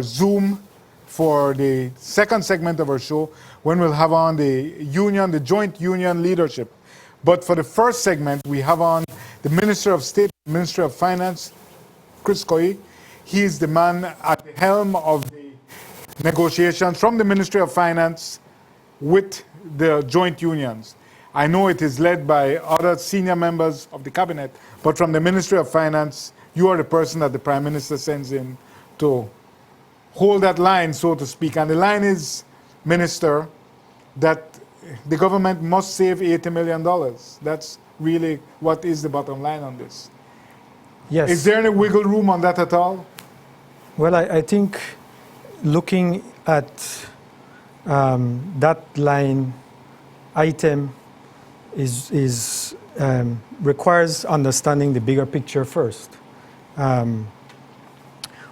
our Zoom for the second segment of our show, when we'll have on the joint union leadership. But for the first segment, we have on the Minister of State, Minister of Finance, Chris Coye. He is the man at the helm of the negotiations from the Ministry of Finance with the joint unions. I know it is led by other senior members of the cabinet, but from the Ministry of Finance, you are the person that the Prime Minister sends in to hold that line, so to speak. And the line is, Minister, that the government must save $80 million. That's really what is the bottom line on this. Yes. Is there any wiggle room on that at all? Well, I think looking at that line item requires understanding the bigger picture first.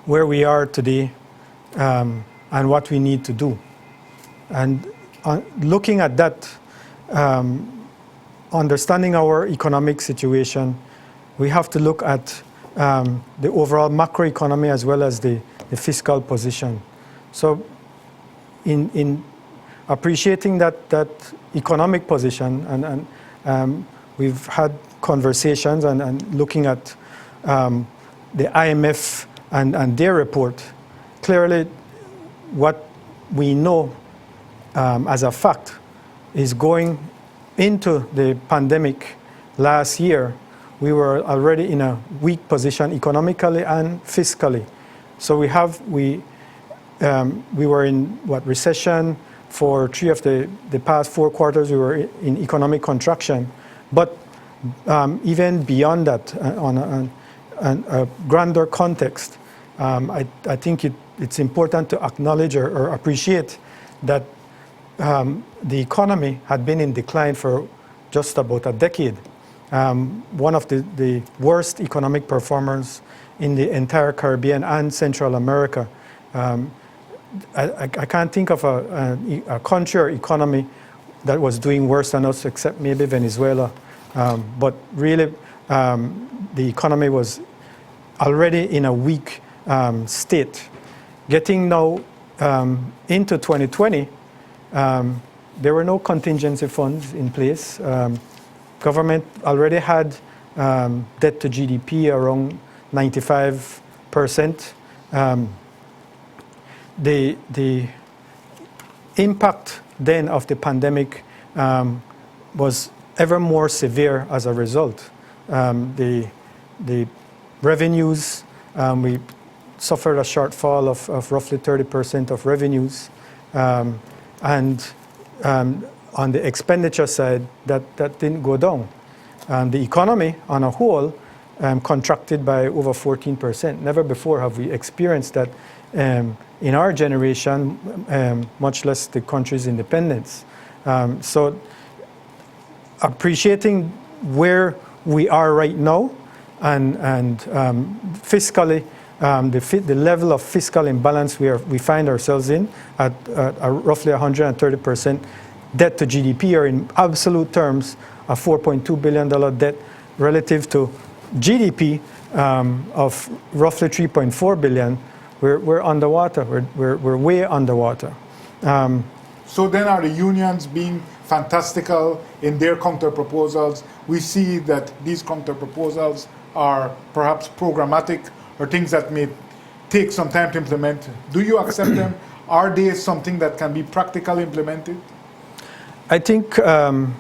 Where we are today and what we need to do. And looking at that, understanding our economic situation, we have to look at the overall macroeconomy as well as the fiscal position. So in appreciating that economic position, and we've had conversations and looking at the IMF and their report, clearly what we know as a fact is going into the pandemic last year, we were already in a weak position economically and fiscally. So we were in recession for 3 of the past 4 quarters. We were in economic contraction, but even beyond that, on a grander context, I think it's important to acknowledge or appreciate that the economy had been in decline for just about a decade. One of the worst economic performers in the entire Caribbean and Central America. I can't think of a country or economy that was doing worse than us, except maybe Venezuela. But really, the economy was already in a weak state. Getting now into 2020, there were no contingency funds in place. Government already had debt to GDP around 95%. The impact then of the pandemic was ever more severe as a result. The revenues, we suffered a shortfall of roughly 30% of revenues. And on the expenditure side, that didn't go down. The economy on a whole contracted by over 14%. Never before have we experienced that in our generation, much less the country's independence. So appreciating where we are right now and fiscally, the level of fiscal imbalance we find ourselves in at roughly 130% debt to GDP, or in absolute terms, a $4.2 billion debt relative to GDP of roughly $3.4 billion. We're underwater. We're way underwater. So then are the unions being fantastical in their counter proposals? We see that these counter proposals are perhaps programmatic or things that may take some time to implement. Do you accept them? Are they something that can be practically implemented? I think, and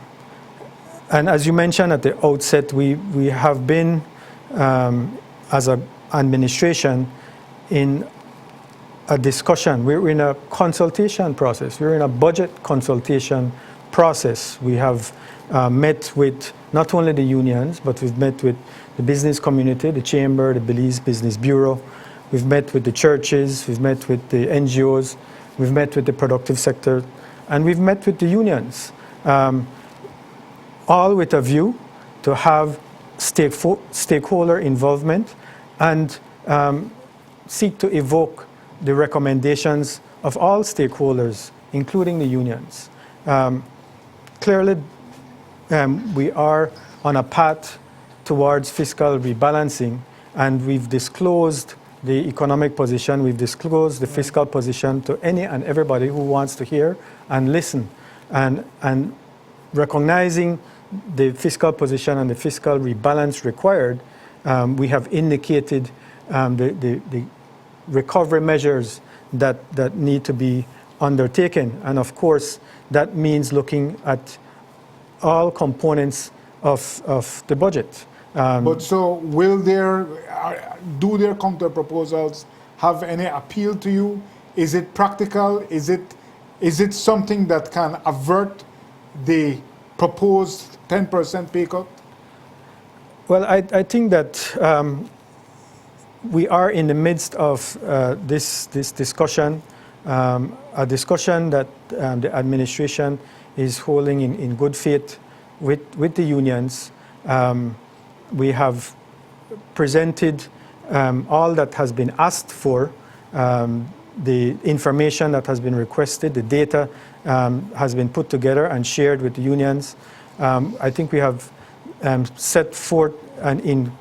as you mentioned at the outset, we have been, as an administration, in a discussion. We're in a consultation process. We're in a budget consultation process. We have met with not only the unions, but we've met with the business community, the Chamber, the Belize Business Bureau. We've met with the churches, we've met with the NGOs, we've met with the productive sector, and we've met with the unions, all with a view to have stakeholder involvement and seek to evoke the recommendations of all stakeholders, including the unions. Clearly, we are on a path towards fiscal rebalancing, and we've disclosed the economic position. We've disclosed the fiscal position to any and everybody who wants to hear and listen. And recognizing the fiscal position and the fiscal rebalance required, we have indicated the recovery measures that need to be undertaken. And of course, that means looking at all components of the budget. But so do their counter proposals have any appeal to you? Is it practical? Is it something that can avert the proposed 10% pay cut? Well, I think that we are in the midst of this discussion, a discussion that the administration is holding in good faith with the unions. We have presented all that has been asked for, the information that has been requested, the data has been put together and shared with the unions. I think we have set forth and in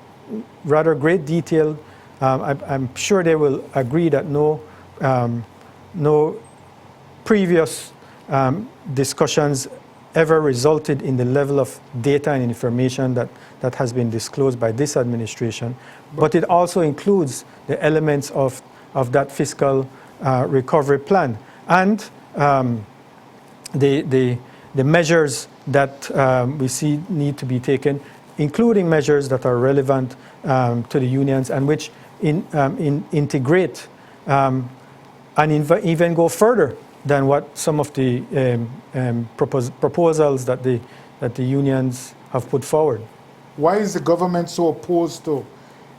rather great detail. I'm sure they will agree that no previous discussions ever resulted in the level of data and information that has been disclosed by this administration. But it also includes the elements of that fiscal recovery plan and the measures that we see need to be taken, including measures that are relevant to the unions and which integrate and even go further than what some of the proposals that the unions have put forward. Why is the government so opposed to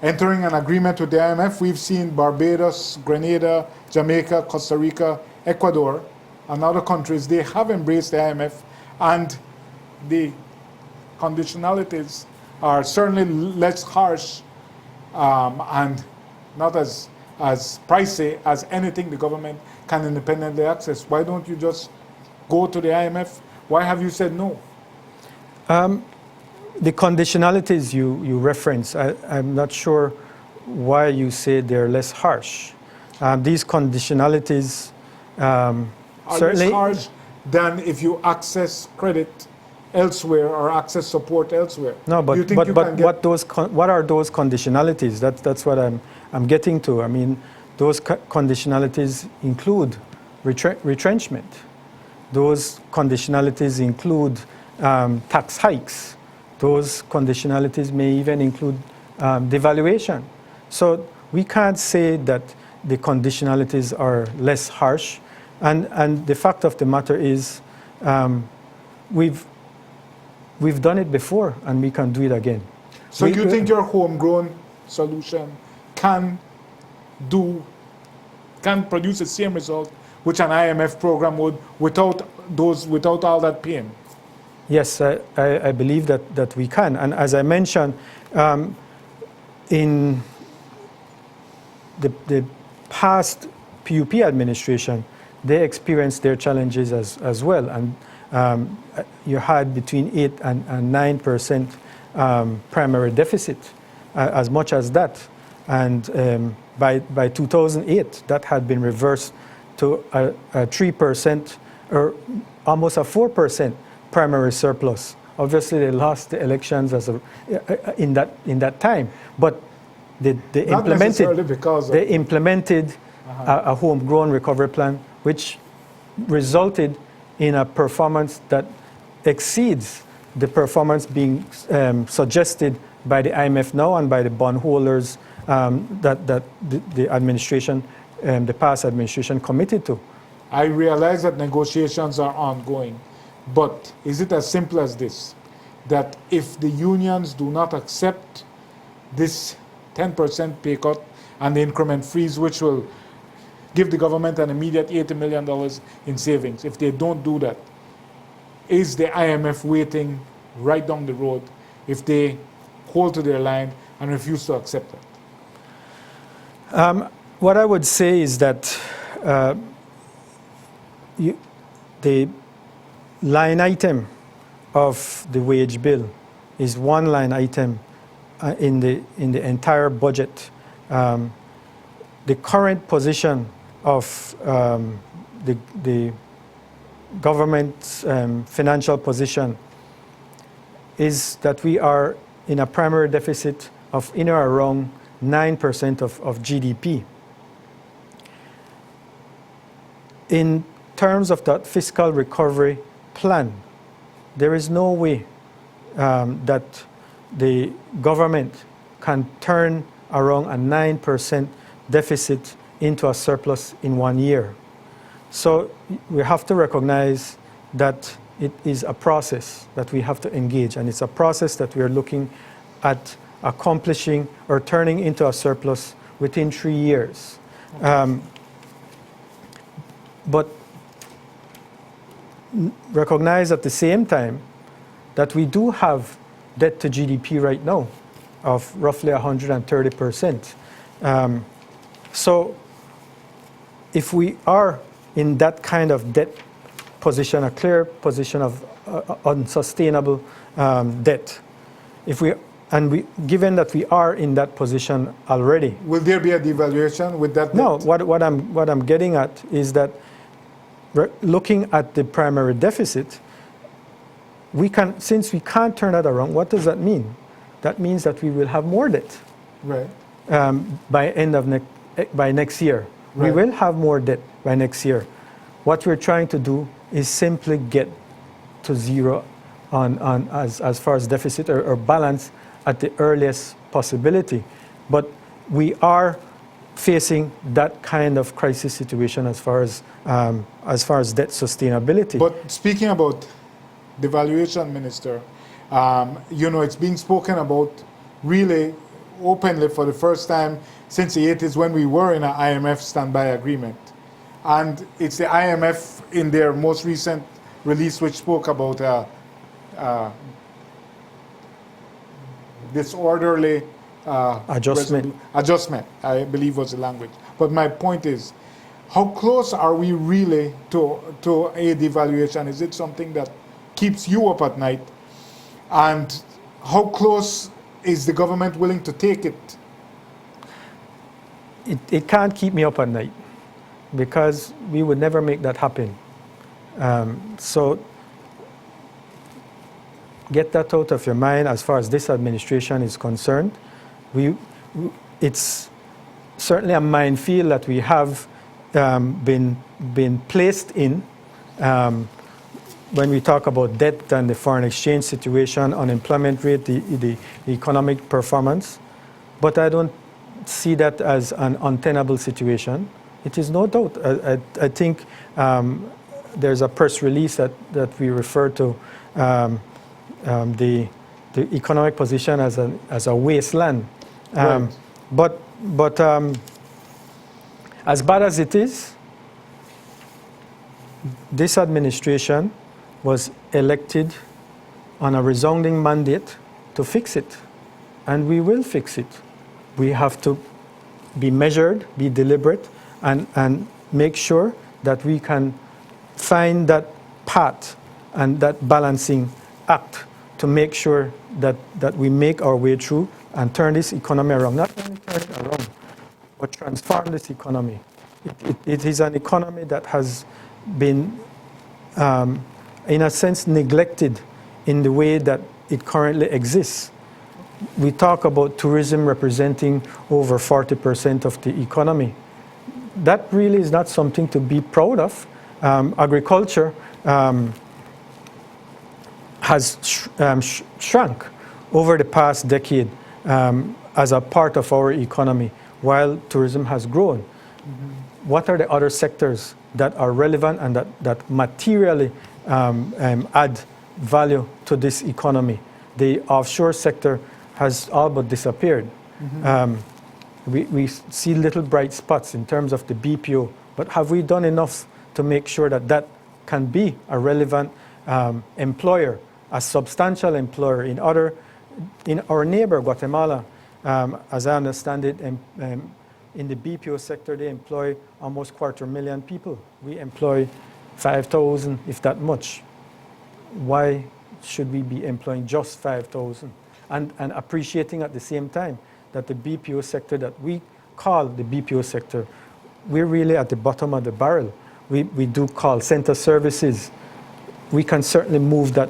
entering an agreement with the IMF? We've seen Barbados, Grenada, Jamaica, Costa Rica, Ecuador, and other countries, they have embraced the IMF, and the conditionalities are certainly less harsh and not as pricey as anything the government can independently access. Why don't you just go to the IMF? Why have you said no? The conditionalities you reference, I'm not sure why you say they're less harsh. These conditionalities are certainly less harsh than if you access credit elsewhere or access support elsewhere. No, but what are those conditionalities? That's what I'm getting to. I mean, those conditionalities include retrenchment. Those conditionalities include tax hikes. Those conditionalities may even include devaluation. So we can't say that the conditionalities are less harsh. And the fact of the matter is we've done it before and we can do it again. So you think your homegrown solution can produce the same result which an IMF program would without all that pain? Yes, I believe that we can. And as I mentioned, in the past PUP administration, they experienced their challenges as well. And you had between 8 and 9% primary deficit, as much as that. And by 2008, that had been reversed to a 3% or almost a 4% primary surplus. Obviously, they lost the elections in that time, but they implemented a homegrown recovery plan, which resulted in a performance that exceeds the performance being suggested by the IMF now and by the bondholders that the administration, the past administration, committed to. I realize that negotiations are ongoing, but is it as simple as this? That if the unions do not accept this 10% pay cut and the increment freeze, which will give the government an immediate $80 million in savings, if they don't do that, is the IMF waiting right down the road if they hold to their line and refuse to accept that? What I would say is that the line item of the wage bill is one line item in the entire budget. the current position of the government's financial position is that we are in a primary deficit of in or around 9% of GDP. In terms of that fiscal recovery plan, there is no way that the government can turn around a 9% deficit into a surplus in 1 year. So we have to recognize that it is a process that we have to engage, and it's a process that we are looking at accomplishing or turning into a surplus within 3 years. But recognize at the same time that we do have debt to GDP right now of roughly 130%. So if we are in that kind of debt position, a clear position of unsustainable debt, given that we are in that position already. Will there be a devaluation with that debt? No, what I'm getting at is that looking at the primary deficit, since we can't turn that around, what does that mean? That means that we will have more debt. Right. By next year. Right. We will have more debt by next year. What we're trying to do is simply get to zero as far as deficit or balance at the earliest possibility. But we are facing that kind of crisis situation as far as debt sustainability. But speaking about devaluation, Minister, it's being spoken about really openly for the first time since the 80s when we were in an IMF standby agreement. And it's the IMF in their most recent release which spoke about disorderly adjustment, I believe was the language. But my point is, how close are we really to a devaluation? Is it something that keeps you up at night? And how close is the government willing to take it? It can't keep me up at night because we would never make that happen. So get that out of your mind as far as this administration is concerned. It's certainly a minefield that we have been placed in when we talk about debt and the foreign exchange situation, unemployment rate, the economic performance. But I don't see that as an untenable situation. It is no doubt. I think there's a press release that we refer to the economic position as a wasteland. Right. But as bad as it is, this administration was elected on a resounding mandate to fix it, and we will fix it. We have to be measured, be deliberate, and make sure that we can find that path and that balancing act to make sure that we make our way through and turn this economy around. Not only turn it around, but transform this economy. It is an economy that has been, in a sense, neglected in the way that it currently exists. We talk about tourism representing over 40% of the economy. That really is not something to be proud of. Agriculture has shrunk over the past decade as a part of our economy, while tourism has grown. Mm-hmm. What are the other sectors that are relevant and that materially add value to this economy? The offshore sector has all but disappeared. Mm-hmm. We see little bright spots in terms of the BPO, but have we done enough to make sure that can be a relevant employer, a substantial employer in our neighbor, Guatemala? As I understand it, in the BPO sector, they employ almost 250,000 people. We employ 5,000, if that much. Why should we be employing just 5,000? And appreciating at the same time that the BPO sector that we call the BPO sector. We're really at the bottom of the barrel. We do call center services. We can certainly move that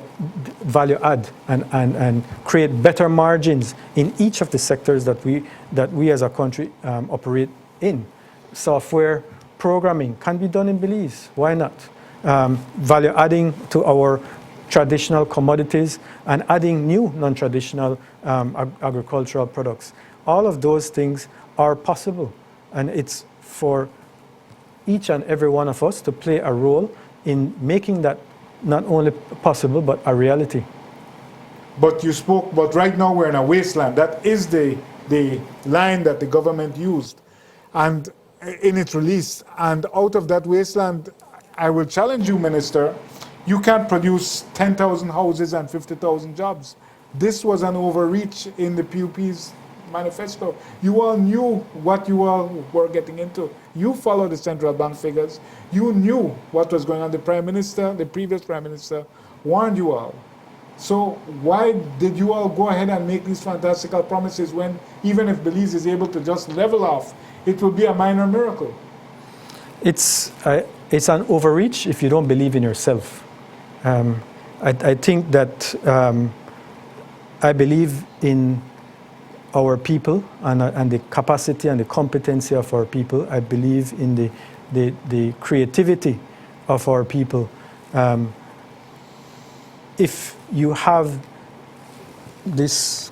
value add and create better margins in each of the sectors that we as a country operate in. Software programming can be done in Belize. Why not? Value adding to our traditional commodities and adding new non-traditional agricultural products. All of those things are possible, and it's for each and every one of us to play a role in making that not only possible but a reality. But you spoke, but right now we're in a wasteland. That is the line that the government used and in its release. And out of that wasteland, I will challenge you, Minister, you can't produce 10,000 houses and 50,000 jobs. This was an overreach in the PUP's manifesto. You all knew what you all were getting into. You followed the central bank figures. You knew what was going on. The Prime Minister, the previous Prime Minister, warned you all. So why did you all go ahead and make these fantastical promises when even if Belize is able to just level off, it will be a minor miracle? It's an overreach if you don't believe in yourself. I think that I believe in our people and the capacity and the competency of our people. I believe in the creativity of our people. If you have this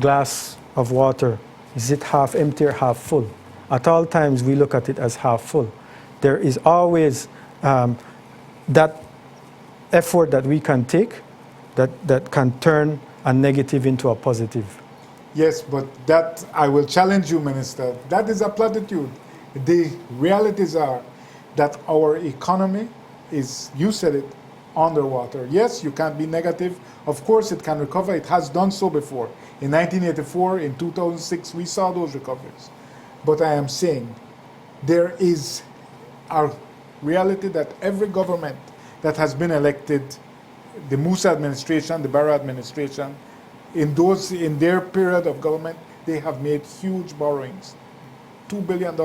glass of water, is it half empty or half full? At all times, we look at it as half full. There is always that effort that we can take that can turn a negative into a positive. Yes, but that, I will challenge you, Minister. That is a platitude. The realities are that our economy is, you said it, underwater. Yes, you can't be negative. Of course, it can recover. It has done so before. In 1984, in 2006, we saw those recoveries. But I am saying there is a reality that every government that has been elected, the Musa administration, the Barrow administration, in their period of government, they have made huge borrowings, $2 billion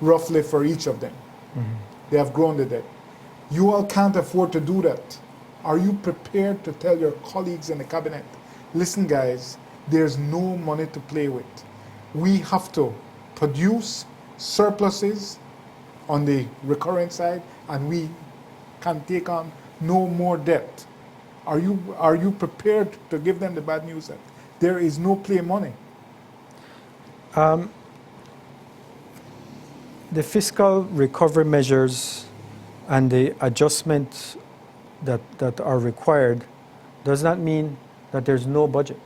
roughly for each of them. Mm-hmm. They have grown the debt. You all can't afford to do that. Are you prepared to tell your colleagues in the cabinet, listen guys, there's no money to play with. We have to produce surpluses on the recurrent side and we can take on no more debt. Are you prepared to give them the bad news that there is no play money? The fiscal recovery measures and the adjustments that are required does not mean that there's no budget.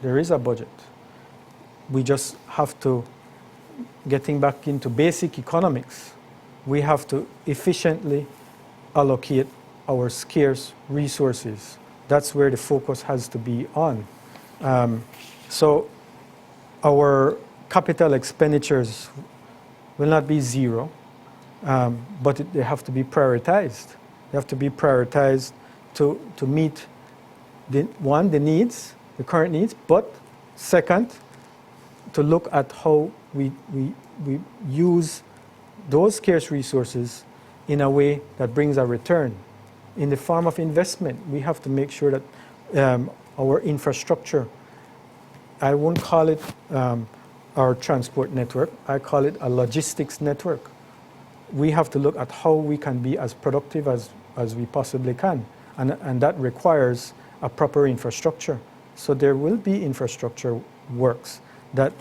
There is a budget. We just have to, getting back into basic economics, we have to efficiently allocate our scarce resources. That's where the focus has to be on. So our capital expenditures will not be zero, but they have to be prioritized. They have to be prioritized to meet the needs, the current needs, but second, to look at how we use those scarce resources in a way that brings a return. In the form of investment, we have to make sure that our infrastructure, I won't call it our transport network, I call it a logistics network. We have to look at how we can be as productive as we possibly can, and that requires a proper infrastructure. So there will be infrastructure works that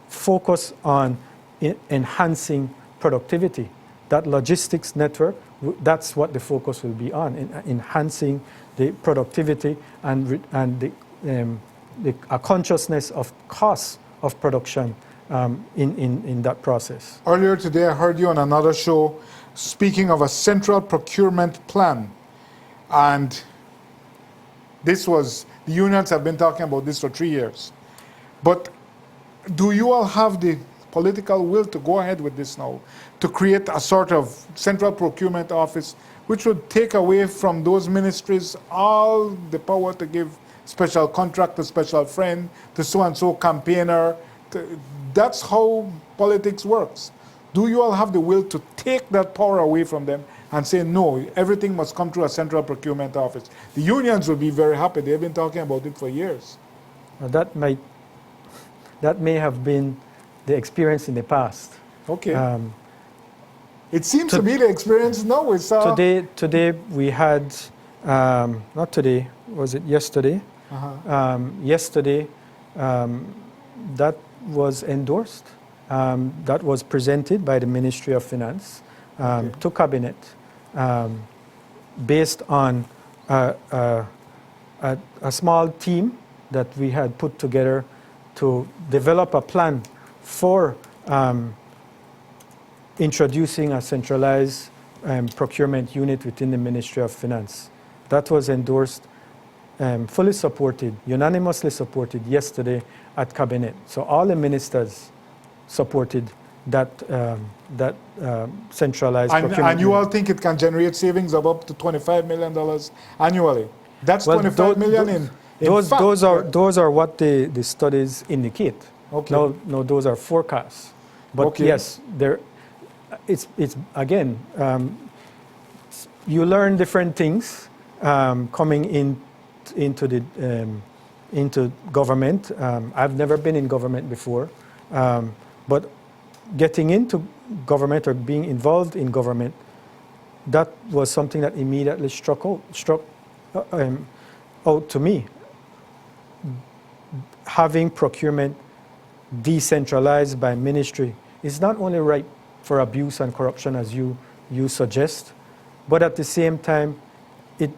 focus on enhancing productivity. That logistics network, that's what the focus will be on, enhancing the productivity and a consciousness of costs of production in that process. Earlier today, I heard you on another show speaking of a central procurement plan. And this was, the unions have been talking about this for 3 years. But do you all have the political will to go ahead with this now, to create a sort of central procurement office which would take away from those ministries all the power to give special contract to special friend, to so-and-so campaigner, uh, that's how politics works. Do you all have the will to take that power away from them and say, no, everything must come through a central procurement office? The unions will be very happy. They've been talking about it for years. Now that may have been the experience in the past. Okay. It seems to be the experience now. It's, today we had, not today, was it yesterday? Yesterday, that was endorsed. That was presented by the Ministry of Finance to Cabinet based on a small team that we had put together to develop a plan for introducing a centralized procurement unit within the Ministry of Finance. That was endorsed, fully supported, unanimously supported yesterday at Cabinet. So all the ministers supported that centralized procurement. And you all think it can generate savings of up to $25 million annually? That's well, $25 million in fact. Those are what the studies indicate. Okay. No, those are forecasts. But okay. Yes, it's again, you learn different things coming into government. I've never been in government before, but getting into government or being involved in government, that was something that immediately struck out to me. Having procurement decentralized by ministry is not only right for abuse and corruption as you suggest, but at the same time, it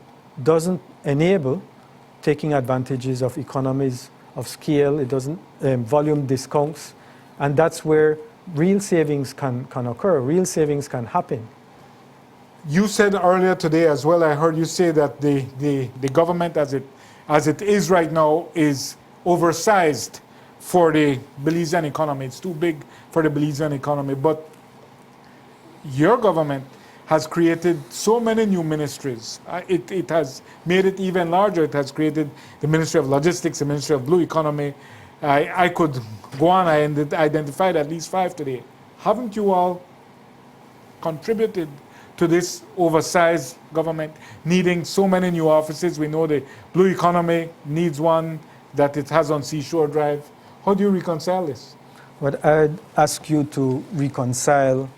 doesn't enable taking advantages of economies of scale. It doesn't volume discounts, and that's where real savings can occur. Real savings can happen. You said earlier today as well, I heard you say that the government as it is right now is oversized for the Belizean economy. It's too big for the Belizean economy. But your government has created so many new ministries. It has made it even larger. It has created the Ministry of Logistics, the Ministry of Blue Economy. I could go on. I identified at least 5 today. Haven't you all contributed to this oversized government needing so many new offices? We know the Blue Economy needs one that it has on Seashore Drive. How do you reconcile this? Well, I'd ask you to reconcile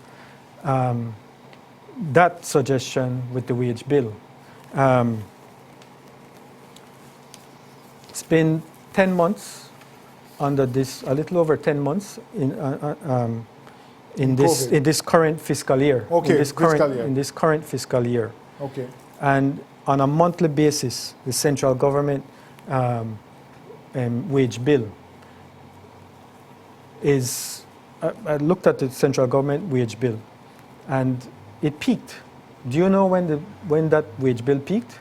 that suggestion with the wage bill. It's been 10 months under this, a little over 10 months in this current fiscal year. Okay, in this current fiscal year. Okay. And on a monthly basis, the central government wage bill is. I looked at the central government wage bill, and it peaked. Do you know when that wage bill peaked?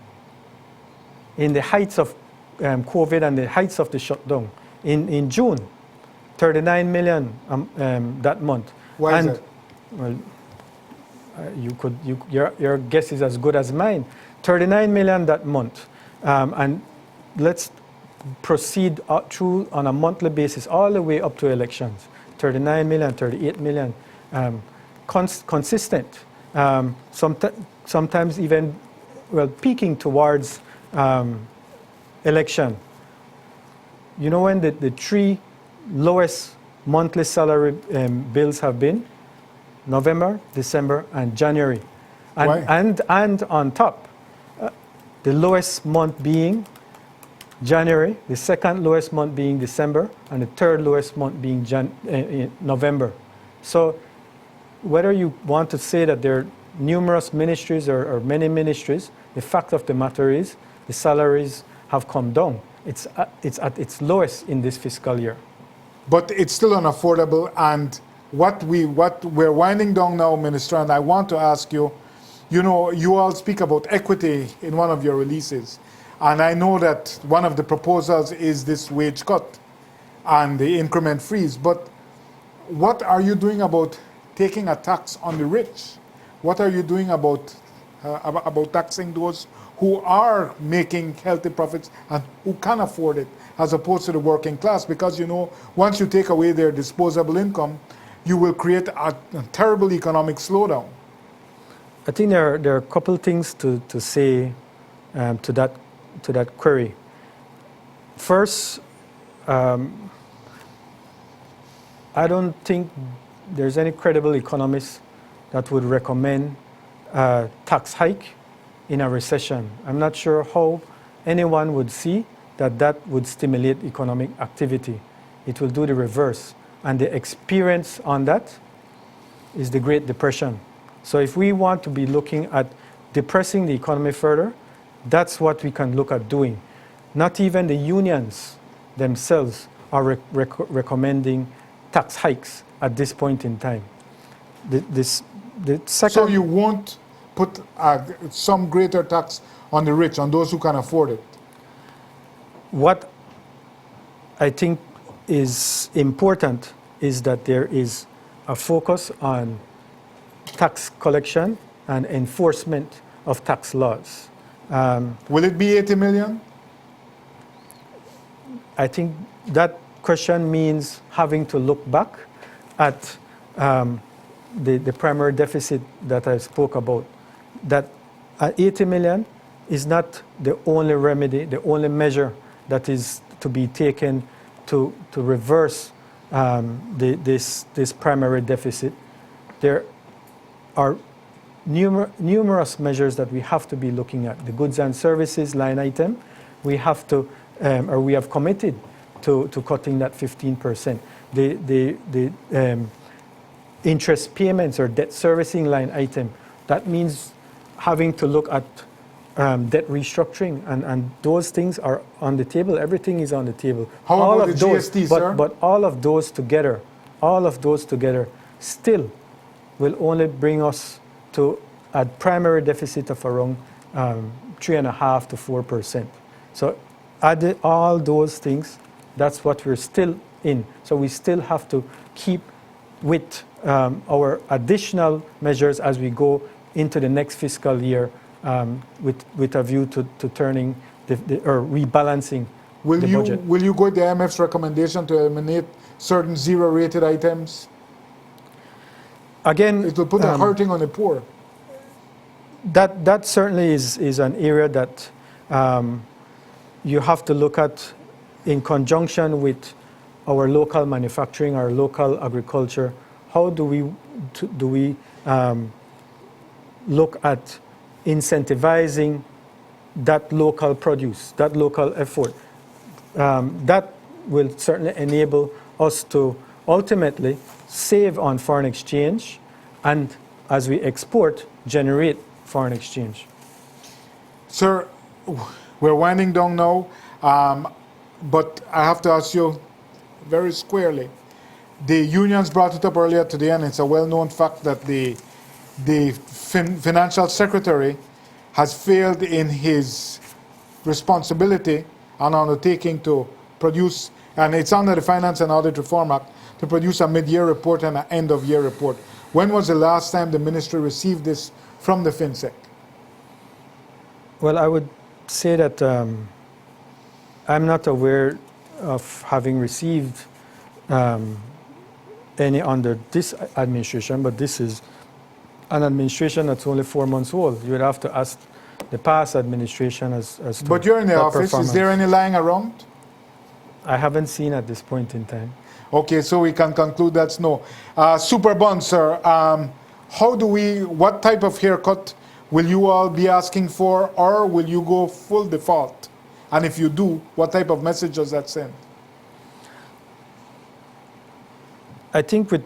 In the heights of COVID and the heights of the shutdown. In June, 39 million that month. Why is that? Well, your guess is as good as mine. 39 million that month, and let's proceed through on a monthly basis all the way up to elections. 39 million, 38 million, consistent. Sometimes even, peaking towards election. You know when the 3 lowest monthly salary bills have been? November, December, and January. And on top, the lowest month being January, the second lowest month being December, and the third lowest month being November. So whether you want to say that there are numerous ministries or many ministries, the fact of the matter is the salaries have come down. It's at its lowest in this fiscal year. But it's still unaffordable, and what we're winding down now, Minister, and I want to ask you, you know, you all speak about equity in one of your releases, and I know that one of the proposals is this wage cut and the increment freeze, but what are you doing about taking a tax on the rich? What are you doing about about taxing those who are making healthy profits and who can afford it, as opposed to the working class. Because, you know, once you take away their disposable income, you will create a terrible economic slowdown. I think there are a couple things to say to that query. First, I don't think there's any credible economist that would recommend a tax hike in a recession. I'm not sure how anyone would see that would stimulate economic activity. It will do the reverse. And the experience on that is the Great Depression. So if we want to be looking at depressing the economy further, that's what we can look at doing. Not even the unions themselves are recommending tax hikes at this point in time. The second, so you won't put some greater tax on the rich, on those who can afford it? What I think is important is that there is a focus on tax collection and enforcement of tax laws. Will it be 80 million? I think that question means having to look back at the primary deficit that I spoke about. That 80 million is not the only remedy, the only measure that is to be taken to reverse this primary deficit. There are numerous measures that we have to be looking at. The goods and services line item, we have to, or we have committed to cutting that 15%. The interest payments or debt servicing line item, that means having to look at debt restructuring, and those things are on the table. Everything is on the table. How all about of the those, GST, but, sir? But all of those together still will only bring us to a primary deficit of around 3.5% to 4%. So add all those things, that's what we're still in. So we still have to keep with our additional measures as we go into the next fiscal year, with a view to turning or rebalancing the budget. Will you go with the IMF's recommendation to eliminate certain zero-rated items? Again, it will put the hurting on the poor. That certainly is an area that you have to look at in conjunction with our local manufacturing, our local agriculture. How do we look at incentivizing that local produce, that local effort? That will certainly enable us to ultimately save on foreign exchange, and as we export, generate foreign exchange. Sir, we're winding down now, but I have to ask you very squarely. The unions brought it up earlier today, and it's a well-known fact that the financial secretary has failed in his responsibility and undertaking to produce, and it's under the Finance and Audit Reform Act, to produce a mid-year report and an end-of-year report. When was the last time the ministry received this from the FinSec? Well, I would say that I'm not aware of having received any under this administration, but this is an administration that's only 4 months old. You would have to ask the past administration as to. But you're in the office. Is there any lying around? I haven't seen at this point in time. Okay, so we can conclude that's no. Super bond, sir. What type of haircut will you all be asking for, or will you go full default? And if you do, what type of message does that send? I think with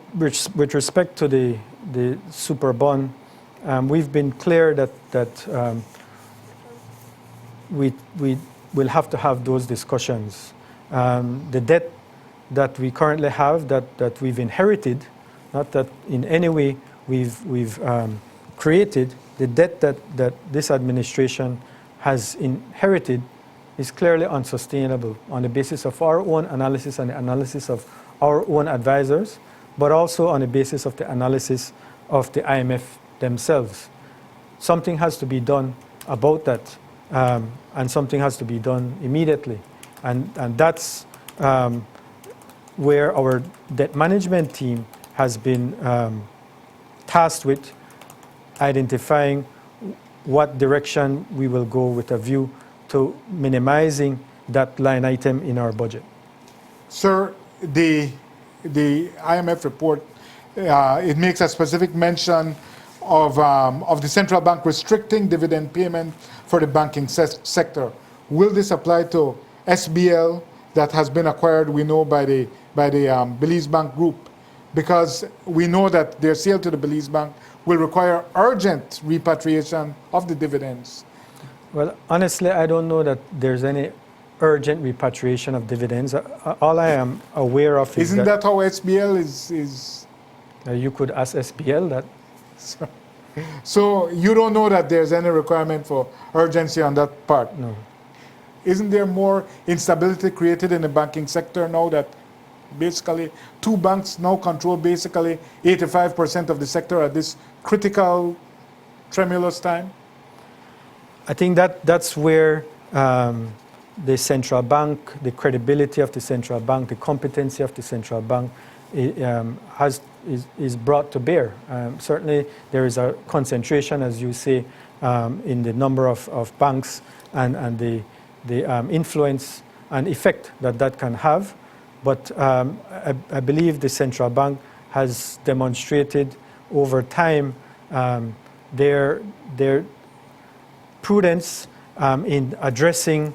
respect to the super bond, we've been clear that we will have to have those discussions. The debt that we currently have, that we've inherited, not that in any way we've created, the debt that this administration has inherited is clearly unsustainable on the basis of our own analysis and the analysis of our own advisors, but also on the basis of the analysis of the IMF themselves. something has to be done about that, and something has to be done immediately. And that's where our debt management team has been tasked with identifying what direction we will go with a view to minimizing that line item in our budget. Sir, the IMF report, it makes a specific mention of the central bank restricting dividend payment for the banking sector. Will this apply to SBL that has been acquired, we know, by the Belize Bank Group? Because we know that their sale to the Belize Bank will require urgent repatriation of the dividends. Well, honestly, I don't know that there's any urgent repatriation of dividends. All I am aware of is Isn't that how SBL is? You could ask SBL that. So you don't know that there's any requirement for urgency on that part? No. Isn't there more instability created in the banking sector now that basically two banks now control basically 85% of the sector at this critical, tremulous time? I think that's where the central bank, the credibility of the central bank, the competency of the central bank is brought to bear. Certainly there is a concentration, as you say, in the number of banks and the influence and effect that can have. But I believe the central bank has demonstrated over time their prudence in addressing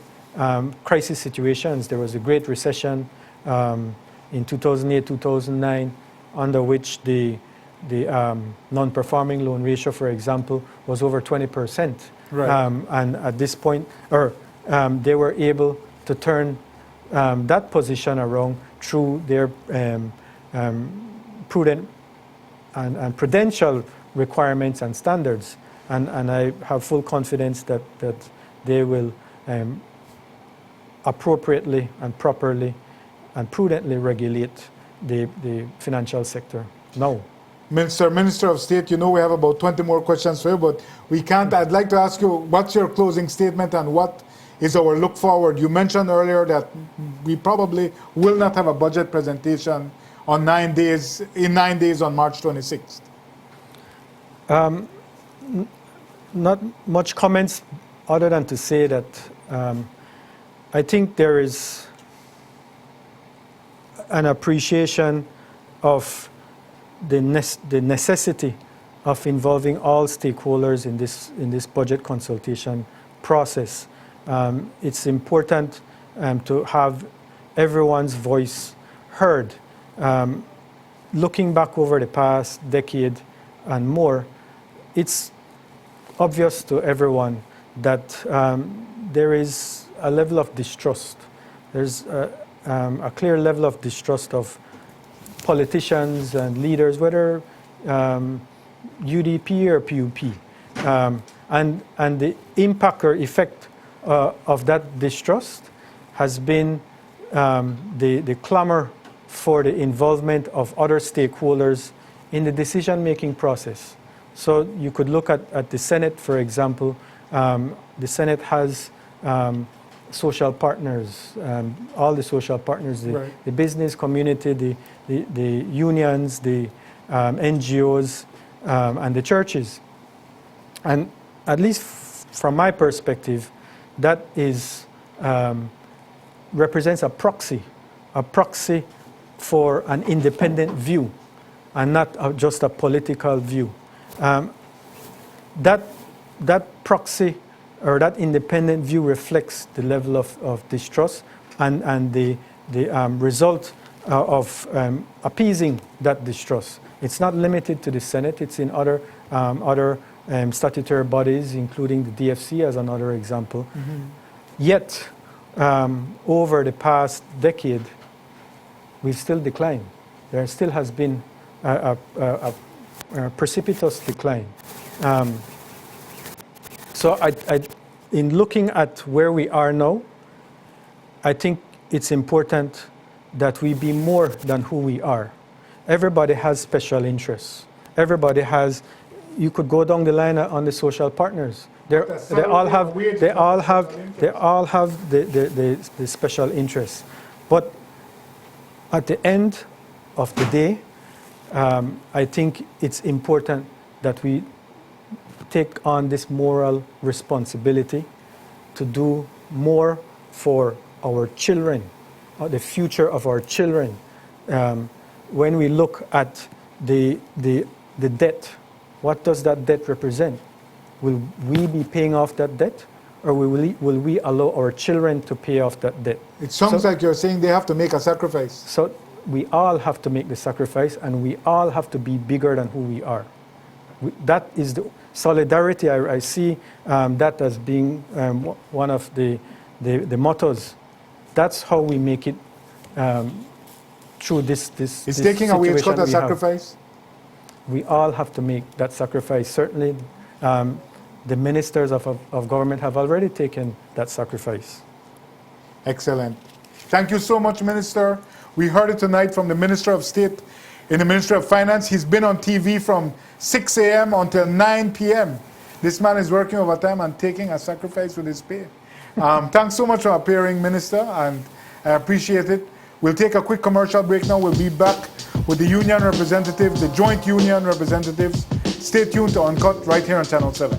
crisis situations. There was a great recession in 2008, 2009, under which the non-performing loan ratio, for example, was over 20%. Right. And at this point, they were able to turn that position around through their prudent and prudential requirements and standards. And I have full confidence that they will appropriately and properly and prudently regulate the financial sector now. Minister of State, you know we have about 20 more questions for you, but we can't. I'd like to ask you, what's your closing statement and what is our look forward? You mentioned earlier that we probably will not have a budget presentation in 9 days on March 26th. Not much comments other than to say that I think there is an appreciation of the necessity of involving all stakeholders in this budget consultation process. It's important to have everyone's voice heard. Looking back over the past decade and more, it's obvious to everyone that there is a level of distrust. There's a clear level of distrust of politicians and leaders, whether UDP or PUP. And the impact or effect of that distrust has been the clamor for the involvement of other stakeholders in the decision-making process. So you could look at the Senate, for example. The Senate has social partners, all the social partners, the business community, the unions, the NGOs, and the churches. And at least from my perspective, that is represents a proxy for an independent view and not just a political view. That proxy or that independent view reflects the level of distrust and the result of appeasing that distrust. It's not limited to the Senate, it's in other statutory bodies, including the DFC as another example. Mm-hmm. Yet, over the past decade, we've still declined. There still has been a precipitous decline. So in looking at where we are now, I think it's important that we be more than who we are. Everybody has special interests. Everybody has you could go down the line on the social partners. They all have the special interests. But at the end of the day, I think it's important that we take on this moral responsibility to do more for our children, the future of our children. When we look at the debt, what does that debt represent? Will we be paying off that debt, or will we allow our children to pay off that debt? It sounds like you're saying they have to make a sacrifice. So we all have to make the sacrifice, and we all have to be bigger than who we are. That is the solidarity. I see that as being one of the mottos. That's how we make it through this. It's taking away. It's called a sacrifice. We all have to make that sacrifice. Certainly, the ministers of government have already taken that sacrifice. Excellent. Thank you so much, Minister. We heard it tonight from the Minister of State in the Ministry of Finance. He's been on TV from 6 a.m. until 9 p.m. This man is working overtime and taking a sacrifice with his pay. Thanks so much for appearing, Minister, and I appreciate it. We'll take a quick commercial break now. We'll be back with the union representatives, the joint union representatives. Stay tuned to Uncut right here on Channel 7.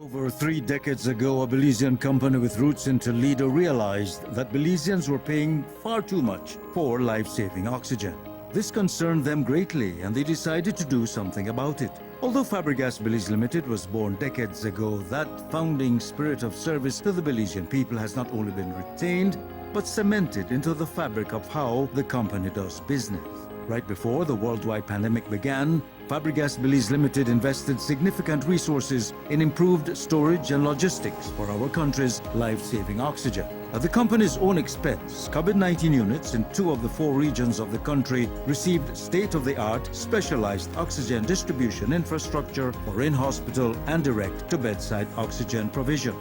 Over 3 decades ago, a Belizean company with roots in Toledo realized that Belizeans were paying far too much for life-saving oxygen. This concerned them greatly, and they decided to do something about it. Although Fabregas Belize Limited was born decades ago, that founding spirit of service to the Belizean people has not only been retained, but cemented into the fabric of how the company does business. Right before the worldwide pandemic began, Fabregas Belize Limited invested significant resources in improved storage and logistics for our country's life-saving oxygen. At the company's own expense, COVID-19 units in 2 of the 4 regions of the country received state-of-the-art specialized oxygen distribution infrastructure for in-hospital and direct-to-bedside oxygen provision.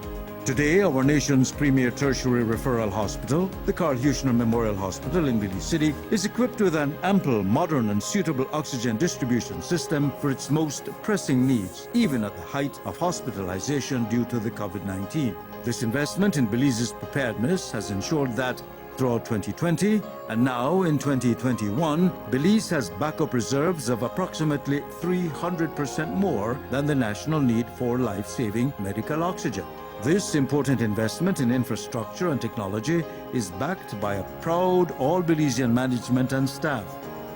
Today, our nation's premier tertiary referral hospital, the Carl Huchner Memorial Hospital in Belize City, is equipped with an ample, modern and suitable oxygen distribution system for its most pressing needs, even at the height of hospitalization due to the COVID-19. This investment in Belize's preparedness has ensured that throughout 2020 and now in 2021, Belize has backup reserves of approximately 300% more than the national need for life-saving medical oxygen. This important investment in infrastructure and technology is backed by a proud all-Belizean management and staff.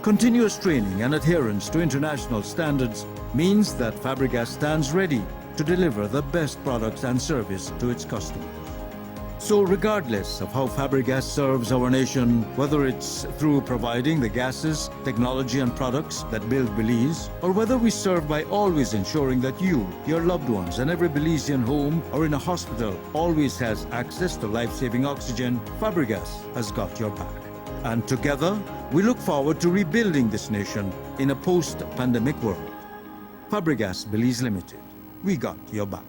Continuous training and adherence to international standards means that Fabregas stands ready to deliver the best products and service to its customers. So regardless of how Fabregas serves our nation, whether it's through providing the gases, technology and products that build Belize, or whether we serve by always ensuring that you, your loved ones and every Belizean home or in a hospital always has access to life-saving oxygen, Fabregas has got your back. And together, we look forward to rebuilding this nation in a post-pandemic world. Fabregas Belize Limited, we got your back.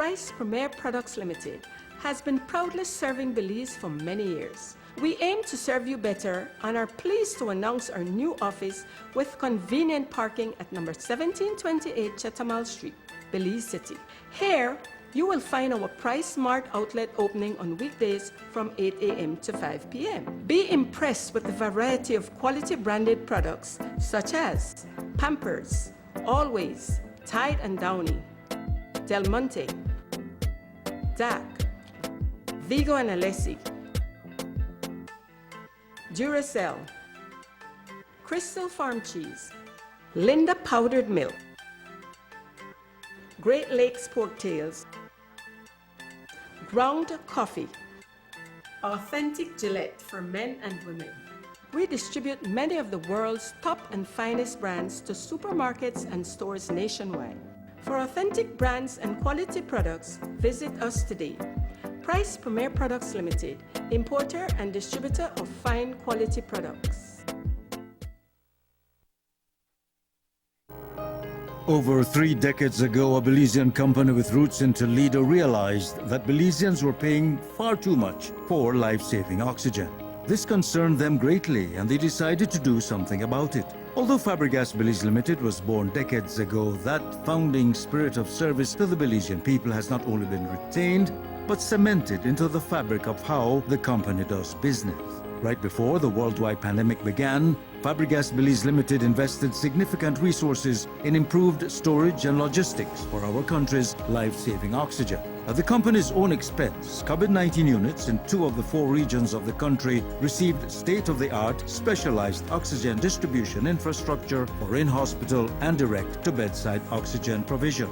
Price Premier Products Limited has been proudly serving Belize for many years. We aim to serve you better and are pleased to announce our new office with convenient parking at number 1728 Chetamal Street, Belize City. Here, you will find our Price Smart outlet opening on weekdays from 8 a.m. to 5 p.m. Be impressed with the variety of quality branded products such as Pampers, Always, Tide and Downy, Del Monte, DAC, Vigo and Alessi, Duracell, Crystal Farm Cheese, Linda Powdered Milk, Great Lakes Pork Tails, Ground Coffee, Authentic Gillette for men and women. We distribute many of the world's top and finest brands to supermarkets and stores nationwide. For authentic brands and quality products, visit us today. Price Premier Products Limited, importer and distributor of fine quality products. Over 3 decades ago, a Belizean company with roots in Toledo realized that Belizeans were paying far too much for life-saving oxygen. This concerned them greatly, and they decided to do something about it. Although Fabregas Belize Limited was born decades ago, that founding spirit of service to the Belizean people has not only been retained, but cemented into the fabric of how the company does business. Right before the worldwide pandemic began, Fabregas Belize Limited invested significant resources in improved storage and logistics for our country's life-saving oxygen. At the company's own expense, COVID-19 units in 2 of the 4 regions of the country received state-of-the-art specialized oxygen distribution infrastructure for in-hospital and direct-to-bedside oxygen provision.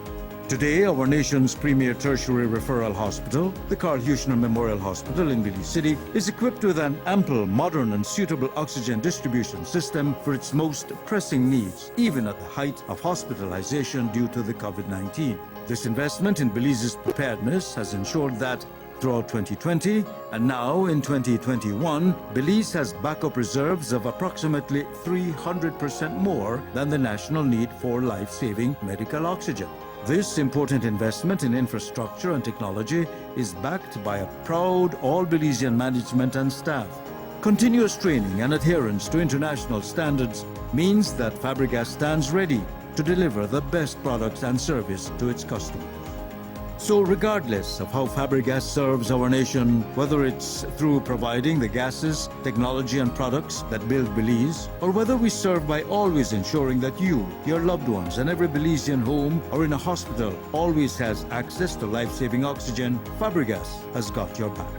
Today, our nation's premier tertiary referral hospital, the Carl Huchner Memorial Hospital in Belize City, is equipped with an ample, modern and suitable oxygen distribution system for its most pressing needs, even at the height of hospitalization due to the COVID-19. This investment in Belize's preparedness has ensured that throughout 2020 and now in 2021, Belize has backup reserves of approximately 300% more than the national need for life-saving medical oxygen. This important investment in infrastructure and technology is backed by a proud all-Belizean management and staff. Continuous training and adherence to international standards means that Fabregas stands ready to deliver the best products and service to its customers. So regardless of how Fabregas serves our nation, whether it's through providing the gases, technology and products that build Belize, or whether we serve by always ensuring that you, your loved ones and every Belizean home or in a hospital always has access to life-saving oxygen, Fabregas has got your back.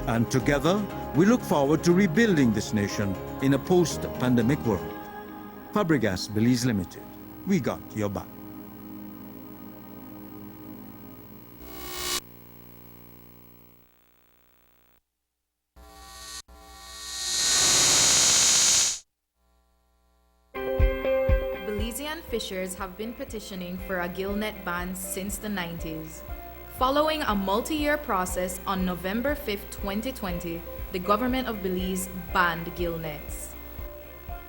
And together, we look forward to rebuilding this nation in a post-pandemic world. Fabregas Belize Limited, we got your back. Fishers have been petitioning for a gillnet ban since the 90s. Following a multi-year process, on November 5, 2020, the government of Belize banned gillnets.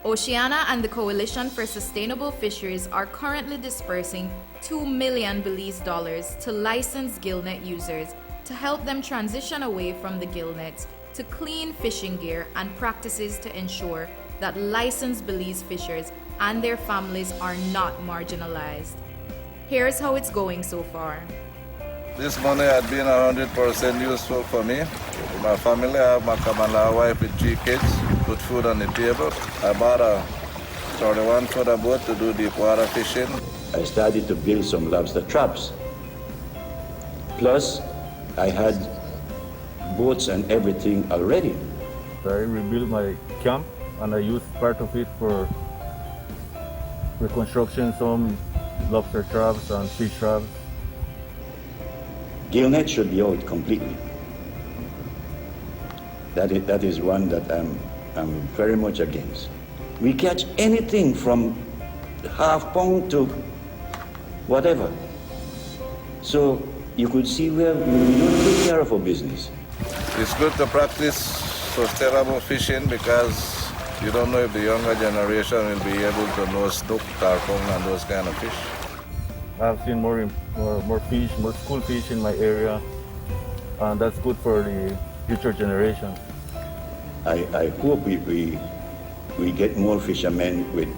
Oceana and the Coalition for Sustainable Fisheries are currently dispersing $2 million Belize dollars to licensed gillnet users to help them transition away from the gillnets to clean fishing gear and practices to ensure that licensed Belize fishers and their families are not marginalized. Here's how it's going so far. This money had been 100% useful for me. My family, I have my Kamala wife with 3 kids, put food on the table. I bought a 31-footer boat to do deep water fishing. I started to build some lobster traps. Plus, I had boats and everything already. I rebuilt my camp and I used part of it for reconstruction, some lobster traps and fish traps. Gillnet should be out completely. That is one that I'm very much against. We catch anything from half pound to whatever. So you could see where we don't take care of our business. It's good to practice sustainable fishing because you don't know if the younger generation will be able to know snook, tarpon and those kind of fish. I've seen more fish, more school fish in my area, and that's good for the future generation. I hope we get more fishermen with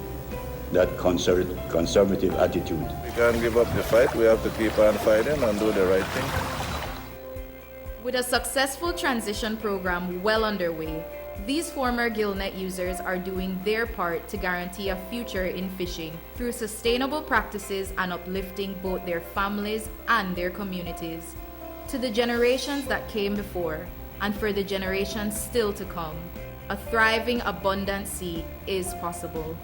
that conservative attitude. We can't give up the fight. We have to keep on fighting and do the right thing. With a successful transition program well underway, these former gillnet users are doing their part to guarantee a future in fishing through sustainable practices and uplifting both their families and their communities. To the generations that came before, and for the generations still to come, a thriving, abundant sea is possible.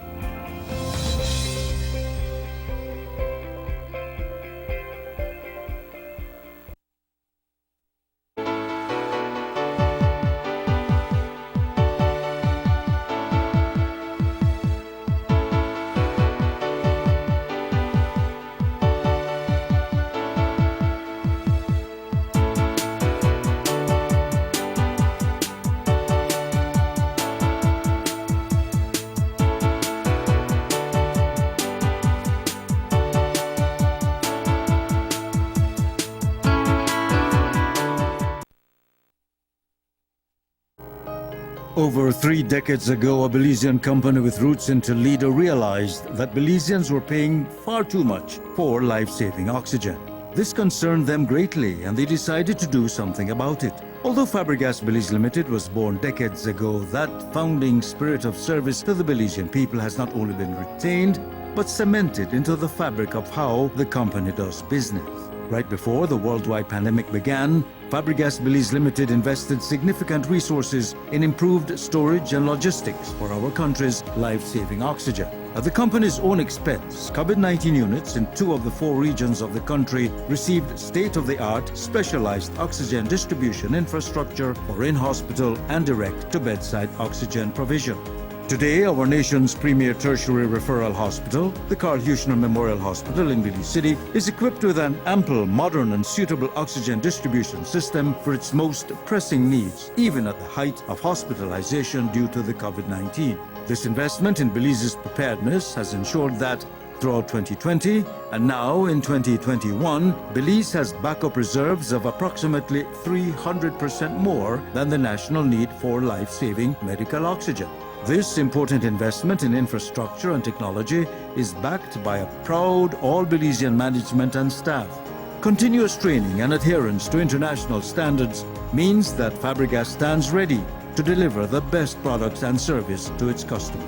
Over 3 decades ago, a Belizean company with roots in Toledo realized that Belizeans were paying far too much for life-saving oxygen. This concerned them greatly, and they decided to do something about it. Although Fabregas Belize Limited was born decades ago, that founding spirit of service to the Belizean people has not only been retained, but cemented into the fabric of how the company does business. Right before the worldwide pandemic began, Fabregas Belize Limited invested significant resources in improved storage and logistics for our country's life-saving oxygen. At the company's own expense, COVID-19 units in 2 of the 4 regions of the country received state-of-the-art specialized oxygen distribution infrastructure for in-hospital and direct-to-bedside oxygen provision. Today, our nation's premier tertiary referral hospital, the Carl Huchner Memorial Hospital in Belize City, is equipped with an ample, modern and suitable oxygen distribution system for its most pressing needs, even at the height of hospitalization due to the COVID-19. This investment in Belize's preparedness has ensured that throughout 2020 and now in 2021, Belize has backup reserves of approximately 300% more than the national need for life-saving medical oxygen. This important investment in infrastructure and technology is backed by a proud all-Belizean management and staff. Continuous training and adherence to international standards means that Fabregas stands ready to deliver the best products and service to its customers.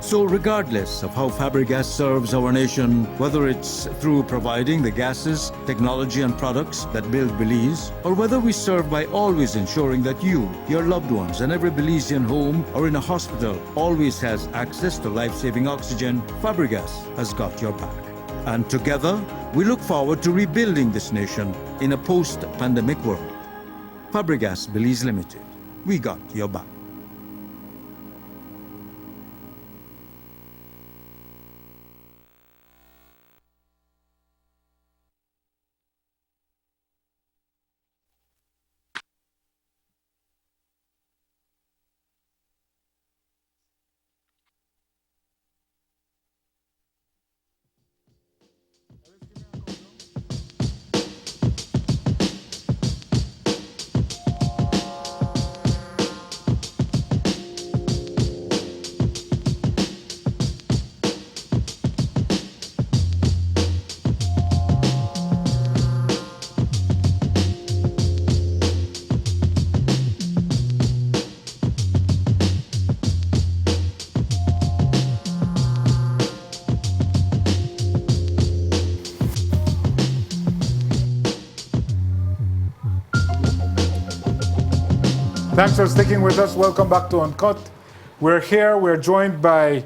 So regardless of how Fabregas serves our nation, whether it's through providing the gases, technology and products that build Belize, or whether we serve by always ensuring that you, your loved ones and every Belizean home or in a hospital always has access to life-saving oxygen, Fabregas has got your back. And together, we look forward to rebuilding this nation in a post-pandemic world. Fabregas Belize Limited, we got your back. Thanks for sticking with us. Welcome back to Uncut. We're here. We're joined by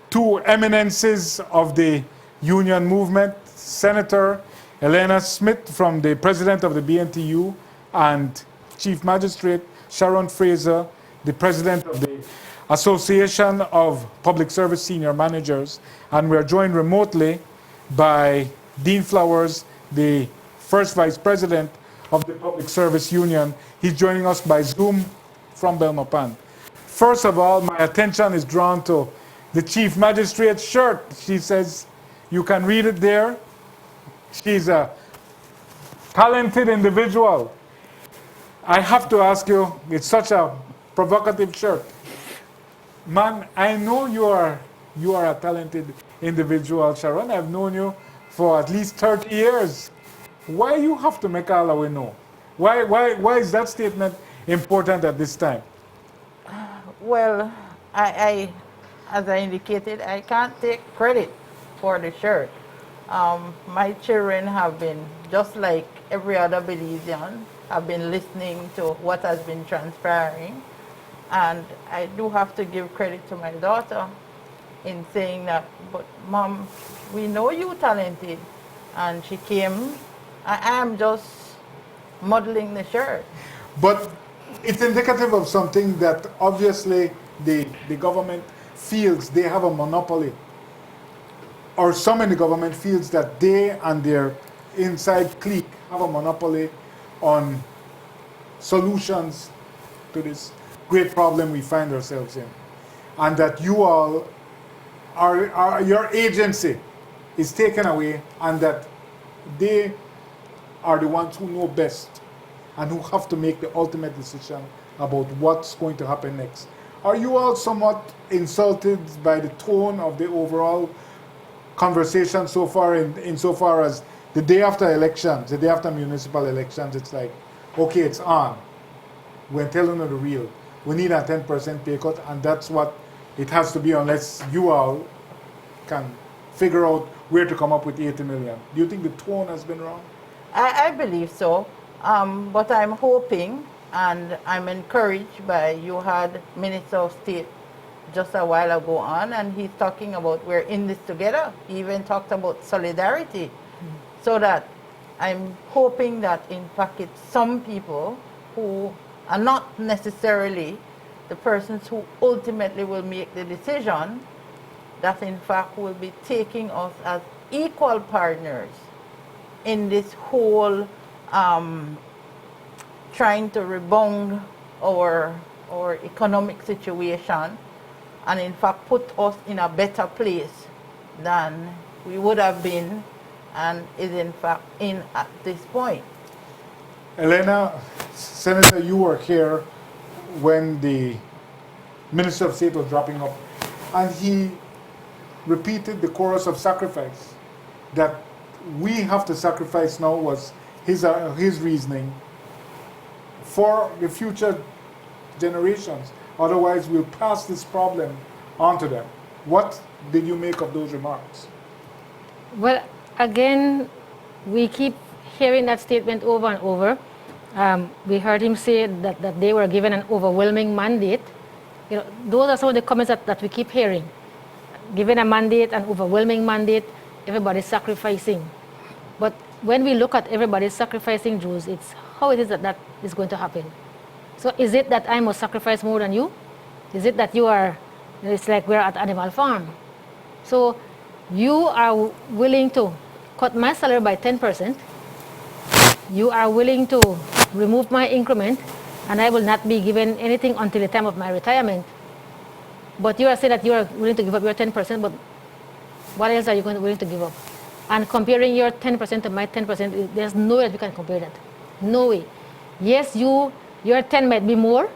2 eminences of the union movement, Senator Elena Smith from the President of the BNTU and Chief Magistrate Sharon Fraser, the President of the Association of Public Service Senior Managers. And we're joined remotely by Dean Flowers, the First Vice President of the Public Service Union. He's joining us by Zoom from Belmopan. First of all, my attention is drawn to the Chief Magistrate's shirt. She says, you can read it there. She's a talented individual. I have to ask you, it's such a provocative shirt. Man, I know you are a talented individual, Sharon. I've known you for at least 30 years. Why you have to make all we know? Why is that statement important at this time? Well, as I indicated, I can't take credit for the shirt. My children have been, just like every other Belizean, have been listening to what has been transpiring. And I do have to give credit to my daughter in saying that, but Mom, we know you talented. And she came, I am just modeling the shirt. But it's indicative of something that obviously the government feels they have a monopoly, or some in the government feels that they and their inside clique have a monopoly on solutions to this great problem we find ourselves in. And that you all, your agency is taken away, and that they are the ones who know best and who have to make the ultimate decision about what's going to happen next. Are you all somewhat insulted by the tone of the overall conversation so far, insofar as the day after elections, the day after municipal elections, it's like, okay, it's on. We're telling you the real. We need a 10% pay cut, and that's what it has to be unless you all can figure out where to come up with 80 million. Do you think the tone has been wrong? I believe so, but I'm hoping and I'm encouraged by, you had Minister of State just a while ago on, and he's talking about we're in this together. He even talked about solidarity. So that I'm hoping that in fact it's some people who are not necessarily the persons who ultimately will make the decision, that in fact will be taking us as equal partners in this whole trying to rebound our economic situation, and in fact put us in a better place than we would have been and is in fact in at this point. Elena, Senator, you were here when the Minister of State was dropping up, and he repeated the chorus of sacrifice. That we have to sacrifice now was his reasoning for the future generations. Otherwise, we'll pass this problem on to them. What did you make of those remarks? Well, again, we keep hearing that statement over and over. We heard him say that they were given an overwhelming mandate. You know, those are some of the comments that we keep hearing. Given a mandate, an overwhelming mandate, everybody's sacrificing. But when we look at everybody's sacrificing, Jews, it's how it is that is going to happen. So is it that I must sacrifice more than you? Is it that you are, it's like we're at Animal Farm. So you are willing to cut my salary by 10%. You are willing to remove my increment, and I will not be given anything until the time of my retirement. But you are saying that you are willing to give up your 10%, but what else are you willing to give up? And comparing your 10% to my 10%, there's no way that we can compare that. No way. Yes, your 10 might be more,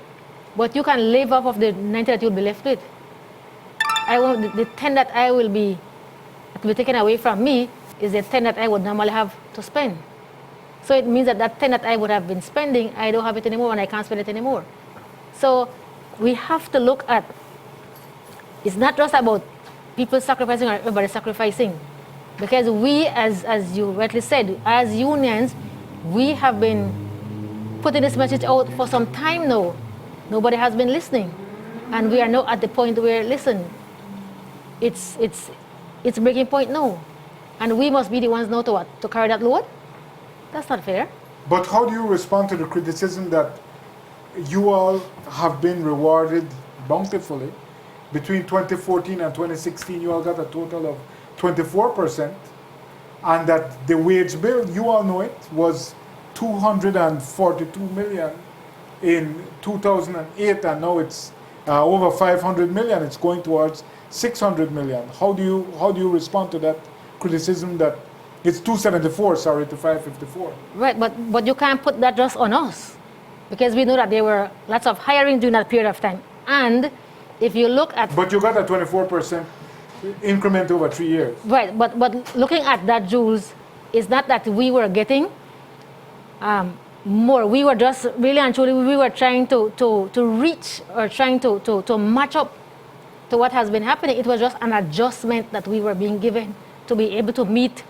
but you can live off of the 90 that you'll be left with. I want the 10 that will be taken away from me is the 10 that I would normally have to spend. So it means that 10 that I would have been spending, I don't have it anymore, and I can't spend it anymore. So we have to look at, it's not just about people sacrificing or everybody sacrificing. Because we, as you rightly said, as unions, we have been putting this message out for some time now. Nobody has been listening. And we are now at the point where, listen, it's breaking point now. And we must be the ones now to what? To carry that load? That's not fair. But how do you respond to the criticism that you all have been rewarded bountifully? Between 2014 and 2016, you all got a total of 24%, and that the wage bill, you all know it, was 242 million in 2008, and now it's over 500 million. It's going towards 600 million. How do you respond to that criticism that It's 274, sorry, to 554. Right, but you can't put that just on us, because we know that there were lots of hiring during that period of time. And if you look at... But you got a 24% increment over 3 years. Right, but looking at that, Jules, is not that we were getting more. We were just really and truly, we were trying to reach or trying to match up to what has been happening. It was just an adjustment that we were being given to be able to meet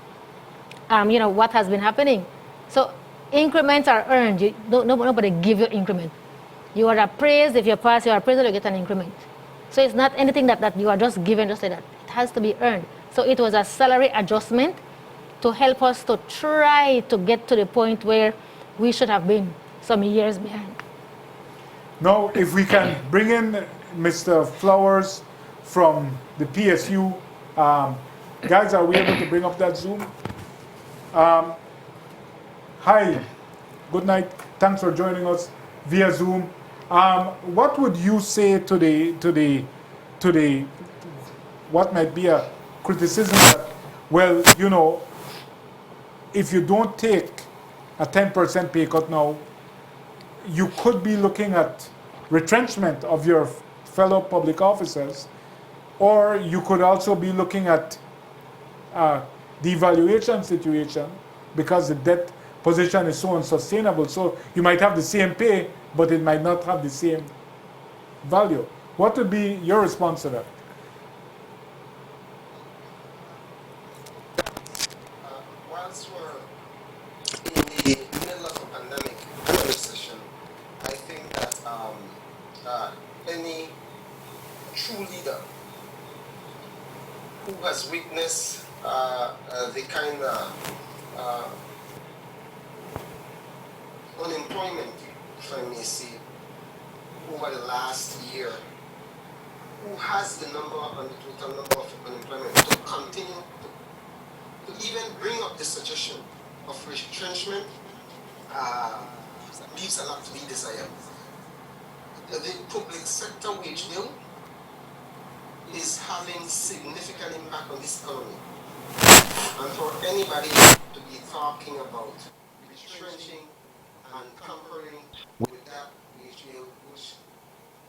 what has been happening. So increments are earned. Nobody give you increment. You are appraised. If you pass your appraisal, you get an increment. So it's not anything that you are just given just like that. It has to be earned. So it was a salary adjustment to help us to try to get to the point where we should have been some years behind. Now, if we can bring in Mr. Flowers from the PSU. Guys, are we able to bring up that Zoom? Hi, good night. Thanks for joining us via Zoom. What would you say to the what might be a criticism that, well, you know, if you don't take a 10% pay cut now, you could be looking at retrenchment of your fellow public officers, or you could also be looking at devaluation situation because the debt position is so unsustainable. So you might have the same pay, but it might not have the same value. What would be your response to that? Whilst we're in the middle of a pandemic and a recession, I think that any true leader who has witnessed the kind of unemployment, if I may say, over the last year, who has the number and the total number of unemployment to continue to even bring up the suggestion of retrenchment leaves a lot to be desired. The public sector wage bill is having significant impact on this economy. And for anybody to be talking about retrenching and tampering with that wage bill, which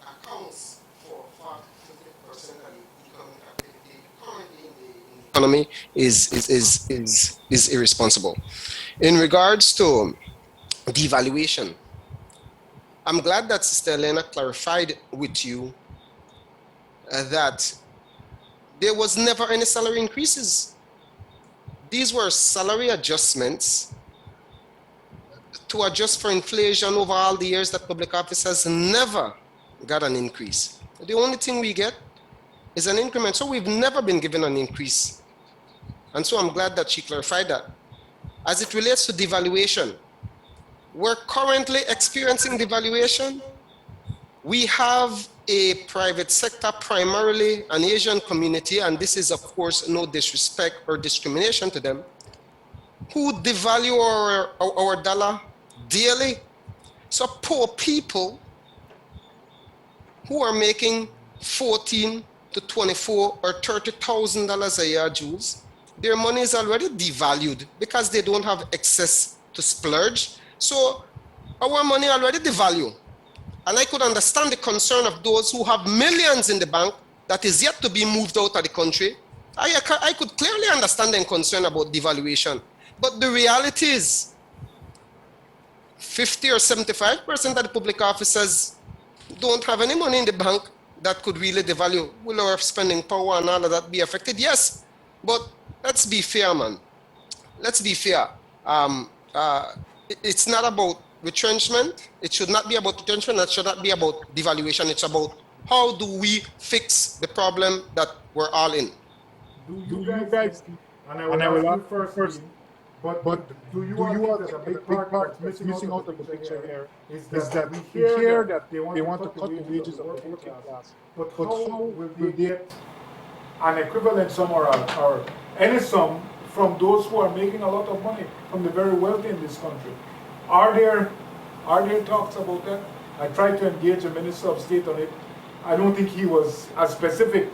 accounts for 50% of the economic activity currently in the economy, is irresponsible. In regards to devaluation, I'm glad that Sister Elena clarified with you that there was never any salary increases. These were salary adjustments to adjust for inflation over all the years that public officers never got an increase. The only thing we get is an increment. So we've never been given an increase. And so I'm glad that she clarified that. As it relates to devaluation, we're currently experiencing devaluation. We have a private sector, primarily an Asian community, and this is, of course, no disrespect or discrimination to them, who devalue our dollar daily. So poor people who are making $14,000 to $24,000 or $30,000 a year, Jules, their money is already devalued because they don't have excess to splurge. So our money already devalued. And I could understand the concern of those who have millions in the bank that is yet to be moved out of the country. I could clearly understand their concern about devaluation. But the reality is 50 or 75% of the public officers don't have any money in the bank that could really devalue. Will our spending power and all of that be affected? Yes. But let's be fair, man. Let's be fair. It's not about retrenchment. It should not be about retrenchment. It should not be about devaluation. It's about how do we fix the problem that we're all in. Do you guys, and I will ask first, but do you think that a big part missing out of the picture here is that we hear that they want to cut the wages of the working class, but how will they get an equivalent sum or any sum from those who are making a lot of money, from the very wealthy in this country? Are there talks about that? I tried to engage the Minister of State on it. I don't think he was as specific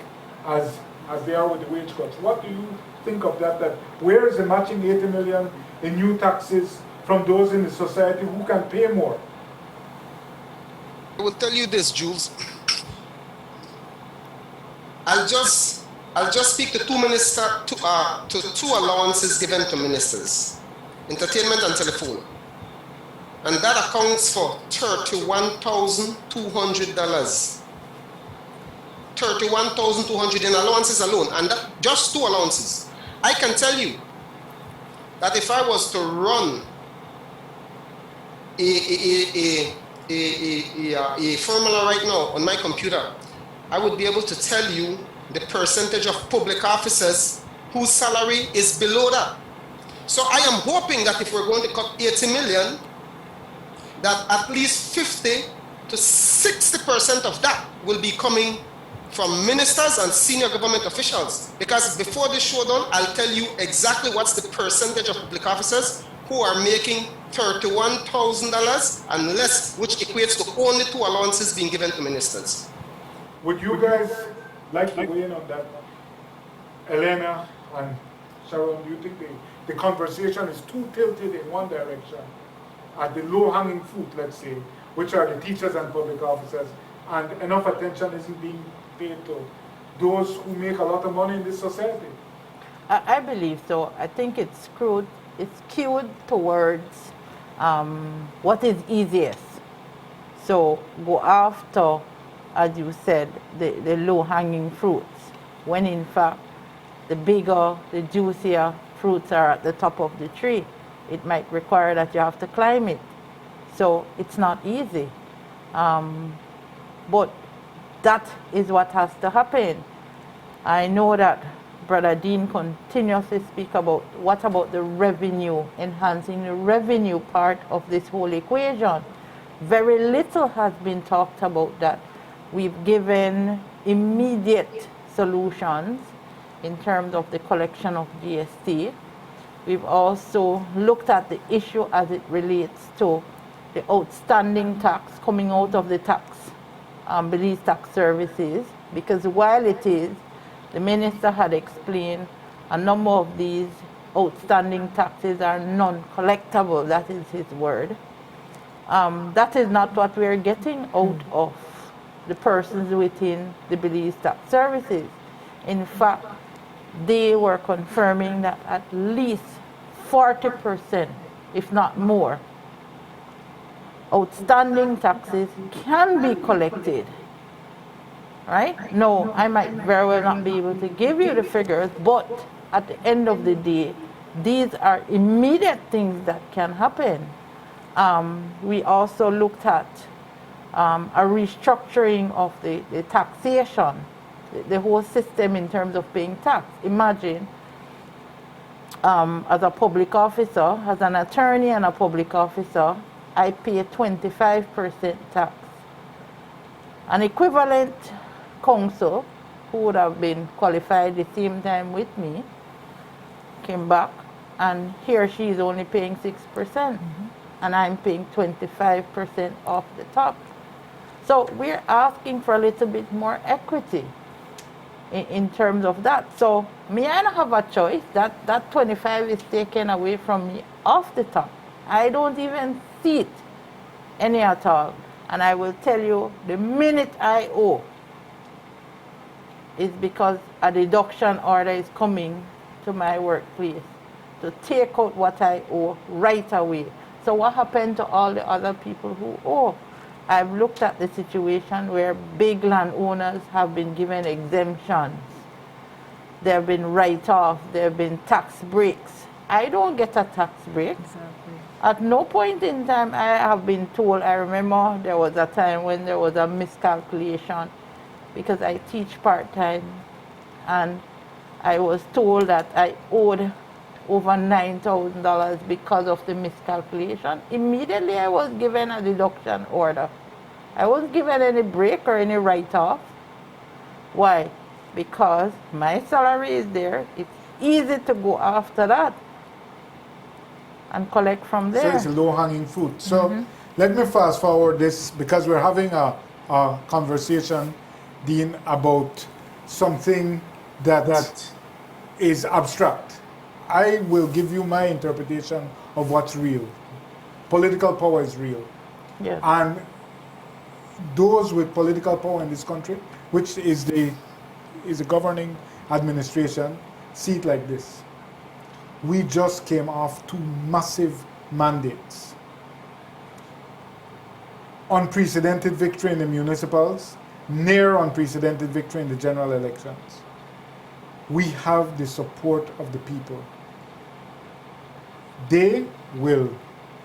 as they are with the wage cuts. What do you think of that? That where is the matching 80 million in new taxes from those in the society who can pay more? I will tell you this, Jules. I'll just speak to two allowances given to ministers, entertainment and telephone, and that accounts for $31,200. $31,200 in allowances alone, and that just two allowances. I can tell you that if I was to run a formula right now on my computer, I would be able to tell you the percentage of public officers whose salary is below that. So I am hoping that if we're going to cut 80 million, that at least 50 to 60% of that will be coming from ministers and senior government officials. Because before this showdown, I'll tell you exactly what's the percentage of public officers who are making $31,000 and less, which equates to only two allowances being given to ministers. Would you guys like to weigh in on that? Elena and Sharon, do you think the conversation is too tilted in one direction at the low-hanging fruit, let's say, which are the teachers and public officers, and enough attention isn't being paid to those who make a lot of money in this society? I believe so. I think it's skewed towards what is easiest. So go after, as you said, the low-hanging fruits, when in fact the bigger, the juicier fruits are at the top of the tree. It might require that you have to climb it. So it's not easy. But that is what has to happen. I know that Brother Dean continuously speak about what about the revenue, enhancing the revenue part of this whole equation. Very little has been talked about that. We've given immediate solutions in terms of the collection of GST. We've also looked at the issue as it relates to the outstanding tax coming out of the Belize tax services, because while it is, the minister had explained, a number of these outstanding taxes are non-collectible, that is his word. That is not what we're getting out of the persons within the Belize tax services. In fact, they were confirming that at least 40%, if not more, outstanding taxes can be collected, right? No, I might very well not be able to give you the figures, but at the end of the day, these are immediate things that can happen. We also looked at a restructuring of the taxation, the whole system in terms of paying tax. Imagine, as a public officer, as an attorney and a public officer, I pay 25% tax. An equivalent counsel who would have been qualified the same time with me came back, and he or she is only paying 6%, and I'm paying 25% off the top. So we're asking for a little bit more equity in terms of that. So me, I don't have a choice. That 25 is taken away from me off the top. I don't even see it any at all. And I will tell you, the minute I owe is because a deduction order is coming to my workplace to take out what I owe right away. So what happened to all the other people who owe? I've looked at the situation where big landowners have been given exemptions. There have been write-offs, there have been tax breaks. I don't get a tax break. Exactly. At no point in time I have been told. I remember there was a time when there was a miscalculation because I teach part-time, and I was told that I owed over $9,000 because of the miscalculation. Immediately I was given a deduction order. I wasn't given any break or any write-off. Why? Because my salary is there. It's easy to go after that and collect from there. So it's a low-hanging fruit. So let me fast forward this, because we're having a conversation, Dean, about something that is abstract. I will give you my interpretation of what's real. Political power is real. Yes. And those with political power in this country, which is the governing administration, see it like this. We just came off 2 massive mandates. Unprecedented victory in the municipals, near unprecedented victory in the general elections. We have the support of the people. They will,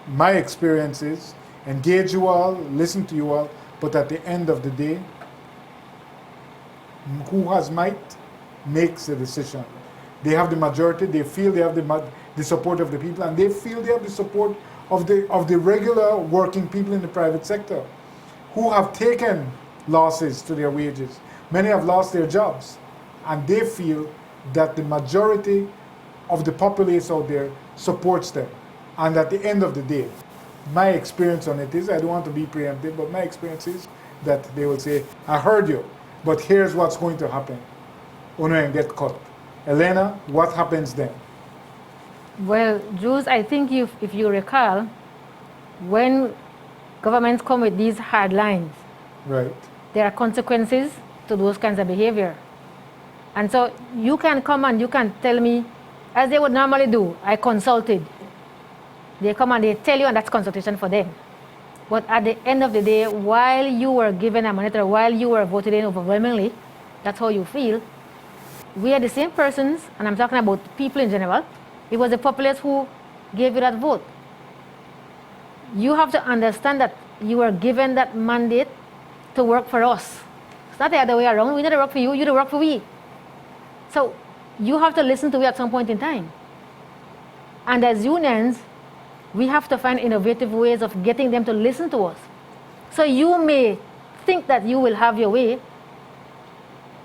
my experience is, engage you all, listen to you all, but at the end of the day, who has might makes the decision. They have the majority, they feel they have the support of the people, and they feel they have the support of the regular working people in the private sector who have taken losses to their wages. Many have lost their jobs, and they feel that the majority of the populace out there supports them. And at the end of the day, my experience on it is, I don't want to be preemptive, but my experience is that they will say, I heard you, but here's what's going to happen. Uno and get cut. Elena, what happens then? Well, Jules, I think if you recall, when governments come with these hard lines, Right. there are consequences to those kinds of behavior. And so you can come and you can tell me, as they would normally do, I consulted. They come and they tell you, and that's consultation for them. But at the end of the day, while you were given a monitor, while you were voted in overwhelmingly, that's how you feel. We are the same persons, and I'm talking about people in general. It was the populace who gave you that vote. You have to understand that you were given that mandate to work for us. It's not the other way around. We need to work for you, you to work for we. So you have to listen to we at some point in time. And as unions, we have to find innovative ways of getting them to listen to us. So you may think that you will have your way,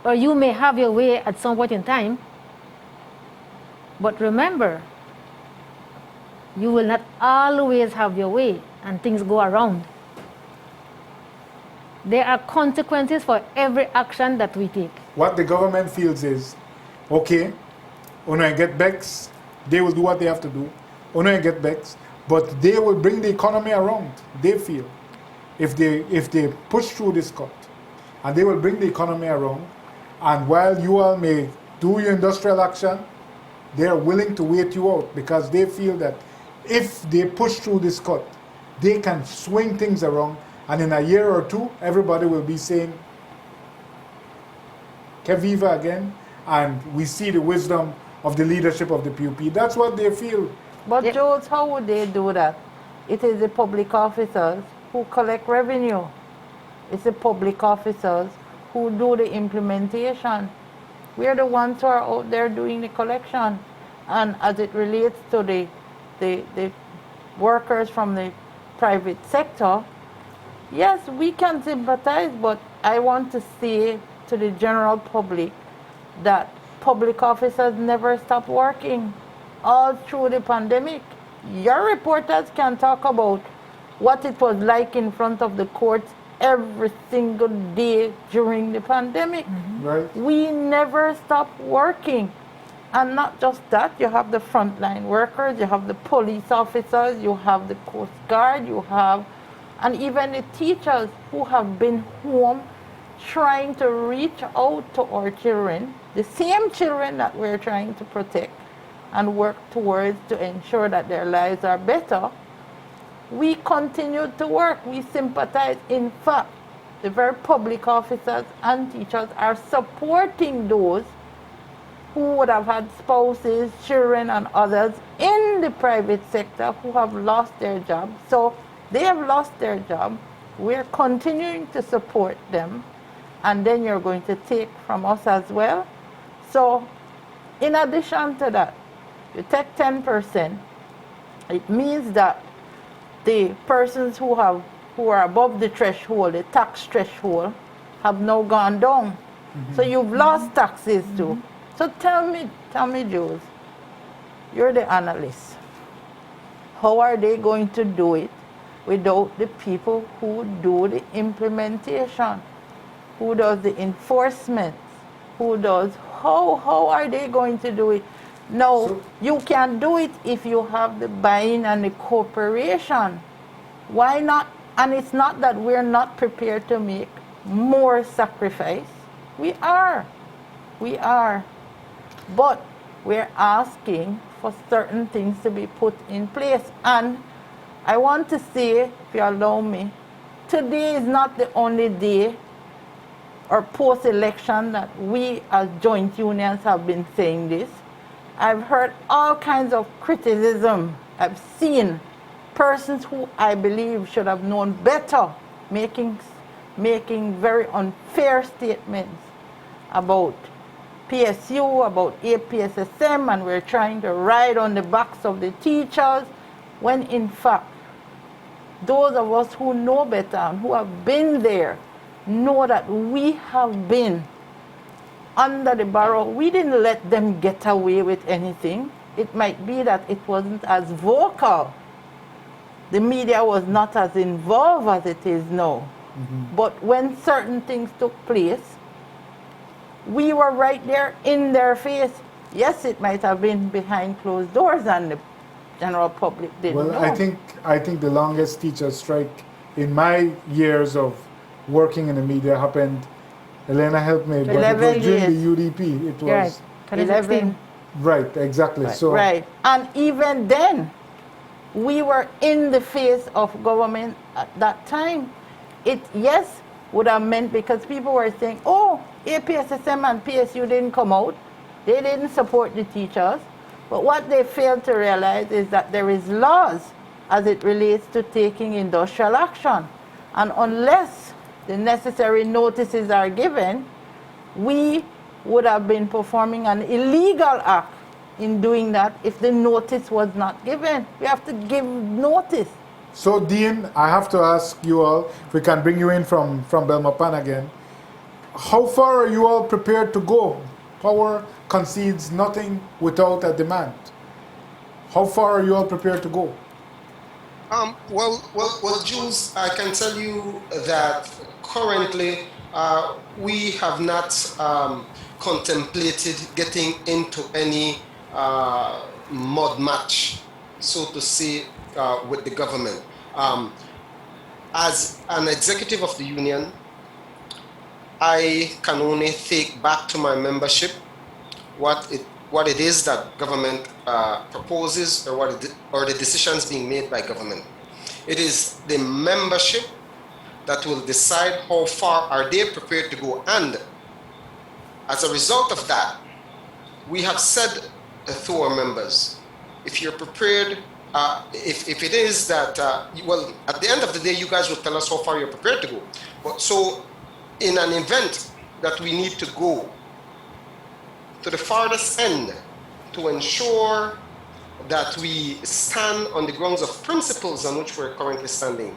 or you may have your way at some point in time, but remember, you will not always have your way, and things go around. There are consequences for every action that we take. What the government feels is, okay, when I get BEX, they will do what they have to do. When I get BEX, but they will bring the economy around, they feel, if they push through this cut. And they will bring the economy around, and while you all may do your industrial action, they are willing to wait you out because they feel that if they push through this cut, they can swing things around, and in a year or two, everybody will be saying, Que viva again, and we see the wisdom of the leadership of the PUP. That's what they feel. But Yeah. George, how would they do that? It is the public officers who collect revenue. It's the public officers who do the implementation. We are the ones who are out there doing the collection. And as it relates to the workers from the private sector, yes, we can sympathize, but I want to say to the general public that public officers never stop working all through the pandemic. Your reporters can talk about what it was like in front of the courts every single day during the pandemic. Right. We never stopped working. And not just that, you have the frontline workers, you have the police officers, you have the Coast Guard, you have, and even the teachers who have been home trying to reach out to our children, the same children that we're trying to protect and work towards to ensure that their lives are better. We continue to work. We sympathize. In fact, the very public officers and teachers are supporting those who would have had spouses, children, and others in the private sector who have lost their job. So they have lost their job. We're continuing to support them. And then you're going to take from us as well. So in addition to that, you take 10%, it means that the persons who are above the threshold, the tax threshold, have now gone down. So you've lost taxes too. So tell me, Jules, you're the analyst. How are they going to do it without the people who do the implementation, who does the enforcement, who does How are they going to do it? No, you can do it if you have the buy-in and the cooperation. Why not? And it's not that we're not prepared to make more sacrifice. We are. We are. But we're asking for certain things to be put in place. And I want to say, if you allow me, today is not the only day or post-election that we as joint unions have been saying this. I've heard all kinds of criticism. I've seen persons who I believe should have known better making very unfair statements about PSU, about APSSM, and we're trying to ride on the backs of the teachers, when in fact, those of us who know better and who have been there know that we have been under the barrel. We didn't let them get away with anything. It might be that it wasn't as vocal. The media was not as involved as it is now. But when certain things took place, we were right there in their face. Yes, it might have been behind closed doors and the general public didn't know. I think the longest teacher strike in my years of working in the media happened, Elena helped me, but it was during the UDP. It was 11. Right, exactly. Right, so right. And even then, we were in the face of government at that time. It, yes, would have meant, because people were saying, oh, APSSM and PSU didn't come out. They didn't support the teachers. But what they failed to realize is that there is laws as it relates to taking industrial action. And unless the necessary notices are given, we would have been performing an illegal act in doing that if the notice was not given. We have to give notice. So, Dean, I have to ask you all, if we can bring you in from Belmopan again, how far are you all prepared to go? Power concedes nothing without a demand. How far are you all prepared to go? Well, Jules, I can tell you that currently we have not contemplated getting into any mud match, so to say, with the government. As an executive of the union, I can only take back to my membership what it is that government proposes, or the decisions being made by government. It is the membership that will decide how far are they prepared to go. And as a result of that, we have said to our members, if you're prepared, if it is that, well, at the end of the day, you guys will tell us how far you're prepared to go. But so in an event that we need to go to the farthest end to ensure that we stand on the grounds of principles on which we're currently standing,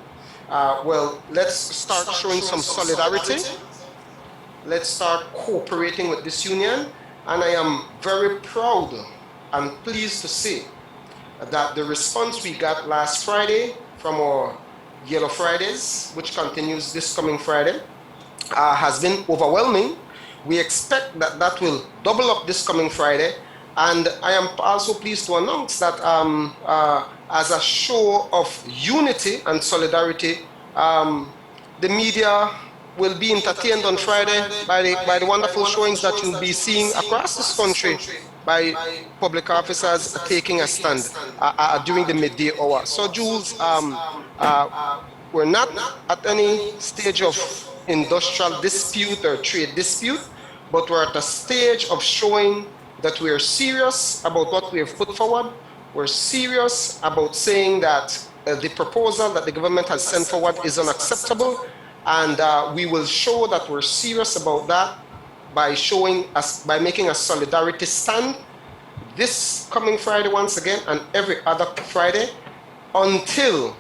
well, let's start showing some solidarity. Let's start cooperating with this union. And I am very proud and pleased to say that the response we got last Friday from our Yellow Fridays, which continues this coming Friday, has been overwhelming. We expect that that will double up this coming Friday. And I am also pleased to announce that as a show of unity and solidarity, the media will be entertained on Friday by the wonderful showings that you'll be seeing across this country by public officers taking a stand during the midday hour. So, Jules, we're not at any stage of industrial dispute or trade dispute, but we're at a stage of showing that we are serious about what we have put forward. We're serious about saying that the proposal that the government has sent forward is unacceptable, and we will show that we're serious about that by making a solidarity stand this coming Friday once again, and every other Friday, until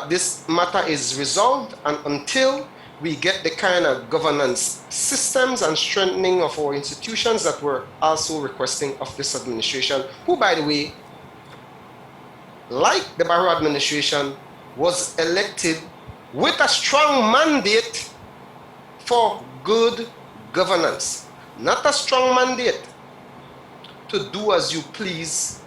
this matter is resolved and until we get the kind of governance systems and strengthening of our institutions that we're also requesting of this administration, who, by the way, like the Barrow administration, was elected with a strong mandate for good governance. not a strong mandate to do as you please.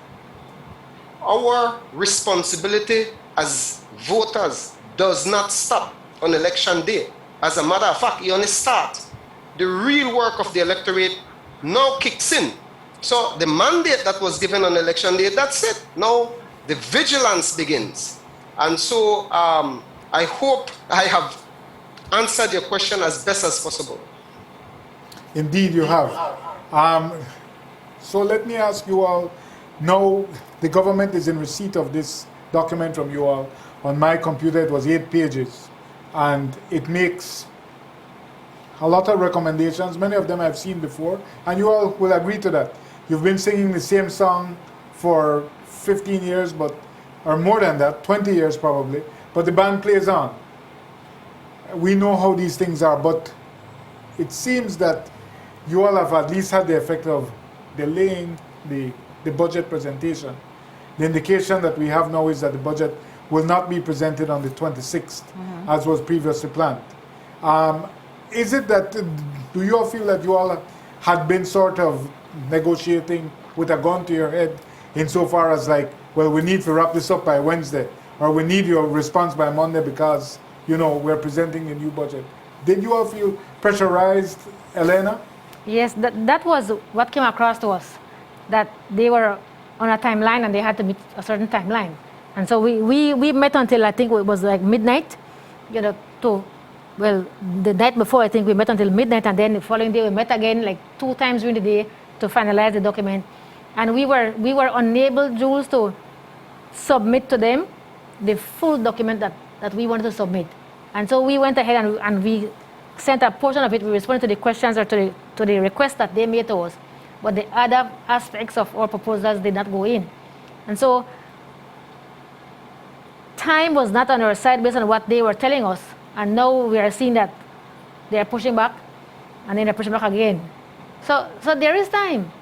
Our responsibility as voters does not stop on election day. As a matter of fact, it only starts. The real work of the electorate now kicks in. So the mandate that was given on election day, that's it. Now the vigilance begins. And so I hope I have answered your question as best as possible. Indeed, you have. So let me ask you all, now the government is in receipt of this document from you all. On my computer, it was 8 pages, and it makes a lot of recommendations. Many of them I've seen before, and you all will agree to that. You've been singing the same song for 15 years, or more than that, 20 years probably, but the band plays on. We know how these things are, but it seems that you all have at least had the effect of delaying the budget presentation. The indication that we have now is that the budget will not be presented on the 26th, as was previously planned. Is it that, do you all feel that you all had been sort of negotiating with a gun to your head insofar as like, well, we need to wrap this up by Wednesday, or we need your response by Monday because, you know, we're presenting the new budget? Did you all feel pressurized, Elena? Yes, that was what came across to us, that they were on a timeline and they had to meet a certain timeline. And so we met until I think it was like midnight, you know, the night before I think we met until midnight, and then the following day we met again like 2 times during the day to finalize the document. And we were unable, Jules, to submit to them the full document that we wanted to submit. And so we went ahead and we sent a portion of it. We responded to the questions or to the requests that they made to us. But the other aspects of our proposals did not go in. And so time was not on our side based on what they were telling us. And now we are seeing that they are pushing back, and then they're pushing back again. So there is time.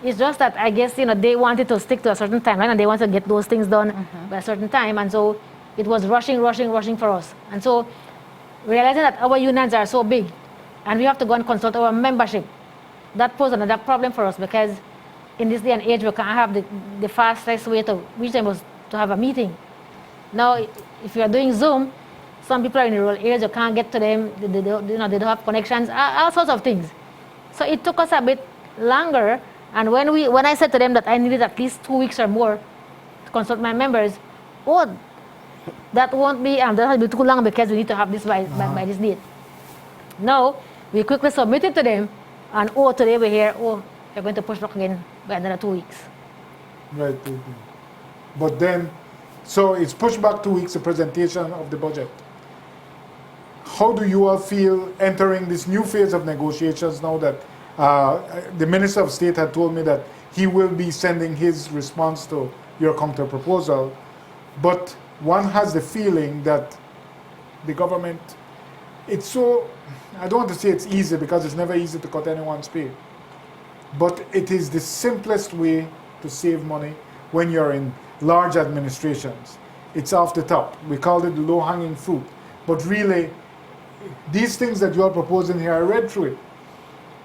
It's just that I guess, you know, they wanted to stick to a certain timeline and they wanted to get those things done by a certain time. And so it was rushing for us. And so realizing that our unions are so big and we have to go and consult our membership, that posed another problem for us, because in this day and age we can't have the fastest way to reach them was to have a meeting. Now, if you are doing Zoom, some people are in the rural areas, you can't get to them, they don't have connections, all sorts of things. So it took us a bit longer, and when I said to them that I needed at least 2 weeks or more to consult my members, that won't be too long because we need to have this by this date. No, we quickly submitted to them, and today we hear, they're going to push back again by another 2 weeks. Right. But then, so it's pushed back 2 weeks, the presentation of the budget. How do you all feel entering this new phase of negotiations now that the Minister of State had told me that he will be sending his response to your counter proposal, but one has the feeling that the government, it's so, I don't want to say it's easy because it's never easy to cut anyone's pay, but it is the simplest way to save money when you're in large administrations. It's off the top. We called it the low-hanging fruit. But really, these things that you are proposing here, I read through it.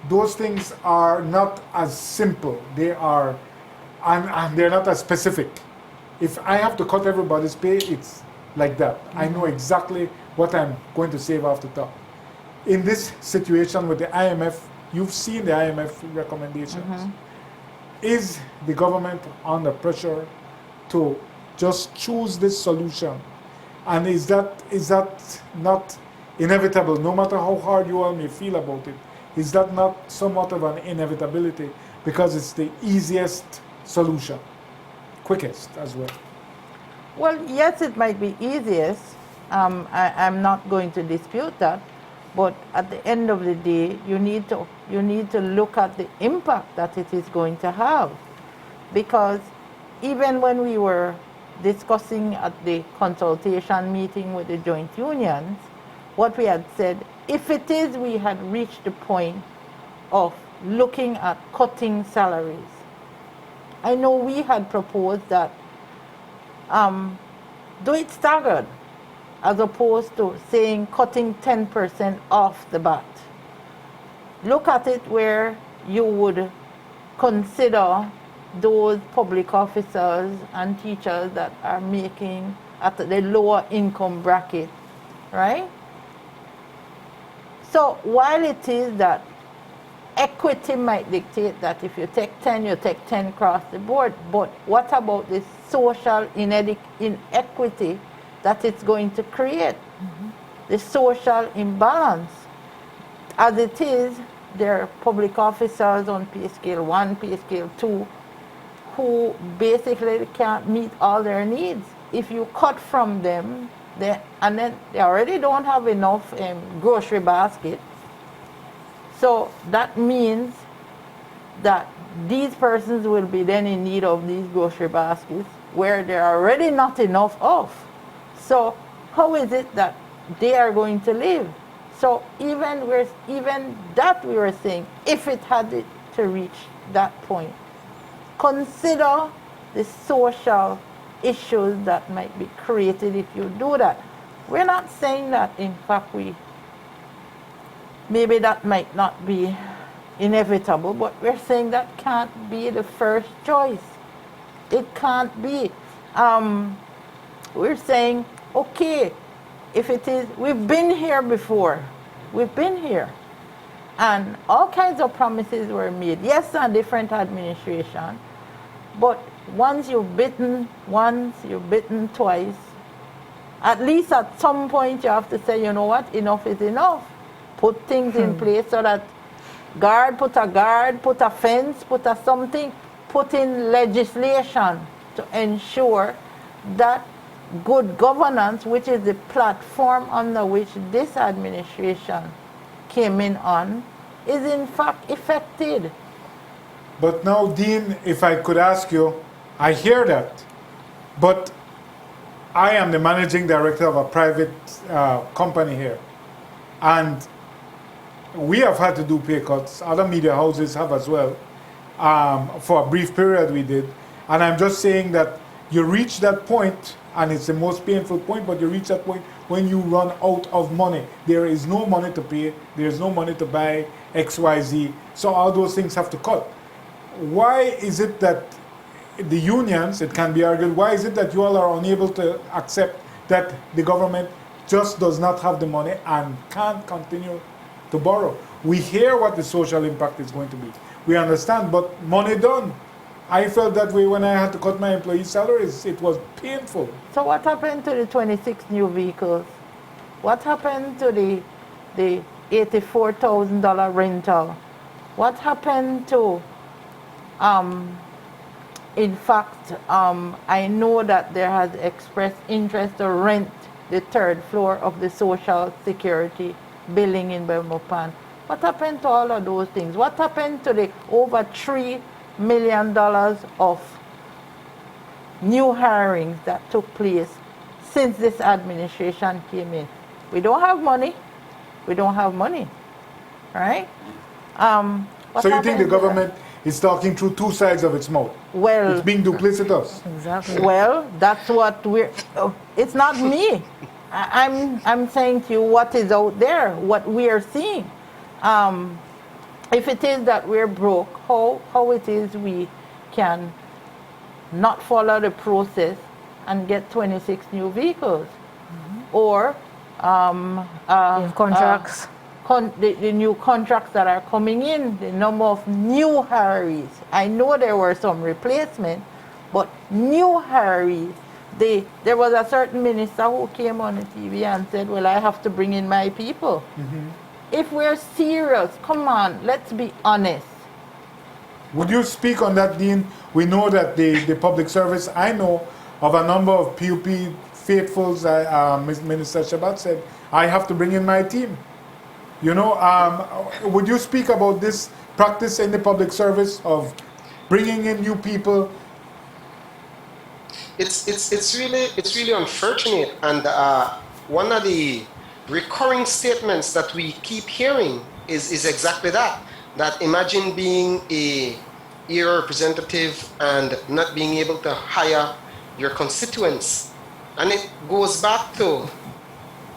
Those things are not as simple. They are, and they're not as specific. If I have to cut everybody's pay, it's like that. I know exactly what I'm going to save off the top. In this situation with the IMF, you've seen the IMF recommendations. Is the government under pressure to just choose this solution? And is that not inevitable, no matter how hard you all may feel about it? Is that not somewhat of an inevitability because it's the easiest solution, quickest as well? Well, yes, it might be easiest. I'm not going to dispute that. But at the end of the day, you need to look at the impact that it is going to have. Because even when we were discussing at the consultation meeting with the joint unions, what we had said, if it is we had reached the point of looking at cutting salaries, I know we had proposed that do it staggered, as opposed to saying cutting 10% off the bat. look at it where you would consider those public officers and teachers that are making at the lower income bracket, right? So while it is that equity might dictate that if you take 10, you take 10 across the board, but what about this social inequity that it's going to create? The social imbalance. As it is, there are public officers on pay scale 1, pay scale 2, who basically can't meet all their needs. If you cut from them, and then they already don't have enough grocery basket, so that means that these persons will be then in need of these grocery baskets where there are already not enough of. So how is it that they are going to live? So even that we were saying, if it had to reach that point, consider the social issues that might be created if you do that. We're not saying that, in fact, maybe that might not be inevitable, but we're saying that can't be the first choice. It can't be. We're saying, okay, if it is, we've been here before. We've been here. And all kinds of promises were made. Yes, a different administration, but once you've bitten once, you've bitten twice. At least at some point you have to say, you know what, enough is enough. Put things in place so that put a fence, put a something, put in legislation to ensure that good governance, which is the platform under which this administration came in on, is in fact effected. But now, Dean, if I could ask you, I hear that, but I am the managing director of a private company here, and we have had to do pay cuts. Other media houses have as well. For a brief period we did. And I'm just saying that you reach that point, and it's the most painful point, but you reach that point when you run out of money. There is no money to pay. There's no money to buy XYZ. So all those things have to cut. Why is it that the unions, it can be argued, why is it that you all are unable to accept that the government just does not have the money and can't continue to borrow? We hear what the social impact is going to be. We understand, but money done. I felt that way when I had to cut my employees' salaries. It was painful. So what happened to the 26 new vehicles? What happened to the $84,000 rental? What happened to, in fact, I know that there has expressed interest to rent the third floor of the Social Security building in Belmopan. What happened to all of those things? What happened to the over $3 million of new hirings that took place since this administration came in? We don't have money. We don't have money, right? So you think the government is talking through two sides of its mouth? Well, it's being duplicitous. Exactly. Well, that's what it's not me. I'm saying to you what is out there, what we are seeing. If it is that we're broke, how it is we can not follow the process and get 26 new vehicles, or contracts. The new contracts that are coming in, the number of new hirees. I know there were some replacement, but new hirees. There was a certain minister who came on the TV and said, well, I have to bring in my people. If we're serious, come on, let's be honest. Would you speak on that, Dean? We know that the public service, I know of a number of PUP faithfuls, Minister Shabat said, I have to bring in my team. You know, would you speak about this practice in the public service of bringing in new people? It's really unfortunate, and one of the recurring statements that we keep hearing is exactly that. That imagine being a representative and not being able to hire your constituents, and it goes back to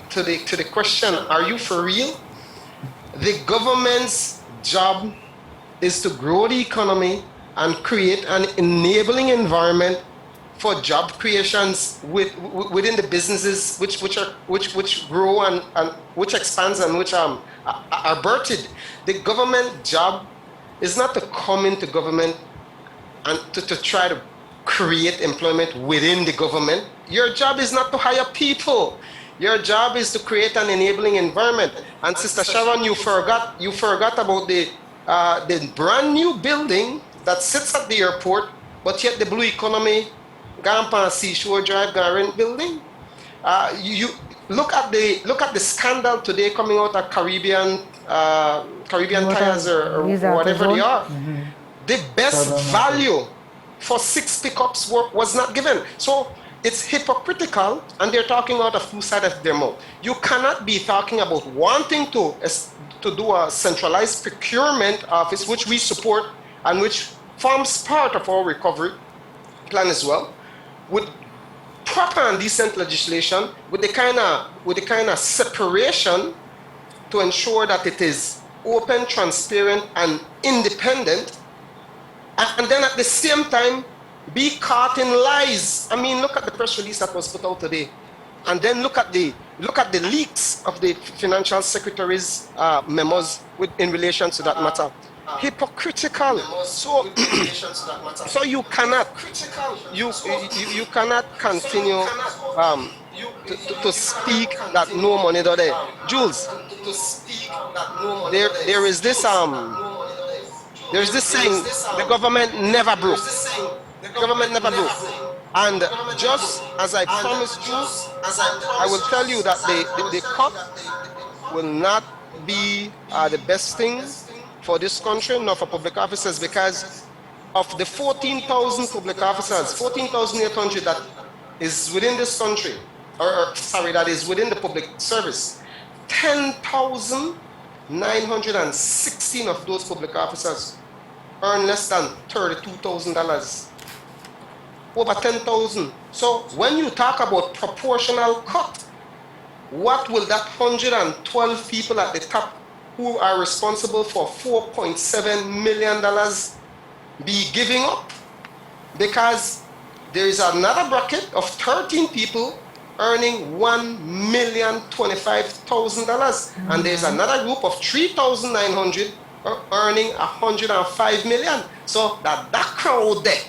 the question: are you for real? The government's job is to grow the economy and create an enabling environment for job creations within the businesses which grow and which expands and which are birthed. The government job is not to come into government and to try to create employment within the government. Your job is not to hire people. Your job is to create an enabling environment. And Sister Sharon, you forgot about the brand new building that sits at the airport, but yet the blue economy, Gampa Seashore Drive, Garant building. You look at the scandal today coming out of Caribbean tires or whatever they are. Mm-hmm. The best value for 6 pickups was not given. So it's hypocritical, and they're talking out of two sides of their mouth. You cannot be talking about wanting to do a centralized procurement office, which we support and which forms part of our recovery plan as well, with proper and decent legislation, with the kind of separation to ensure that it is open, transparent, and independent, and then at the same time be caught in lies. I mean, look at the press release that was put out today, and then look at the leaks of the financial secretary's memos in relation to that matter. Hypocritical. So you cannot continue to speak that no money there. Jules, there is this saying, the government never broke. The government never broke. And just as I promised you, I will tell you that the cut will not be the best thing for this country, nor for public officers, because of the 14,000 public officers, 14,800 that is within this country, that is within the public service, 10,916 of those public officers earn less than $32,000. Over 10,000. So when you talk about proportional cut, what will that 112 people at the top who are responsible for $4.7 million be giving up? Because there is another bracket of 13 people earning $1,025,000, and there's another group of 3,900 earning $105 million. So that crowd there,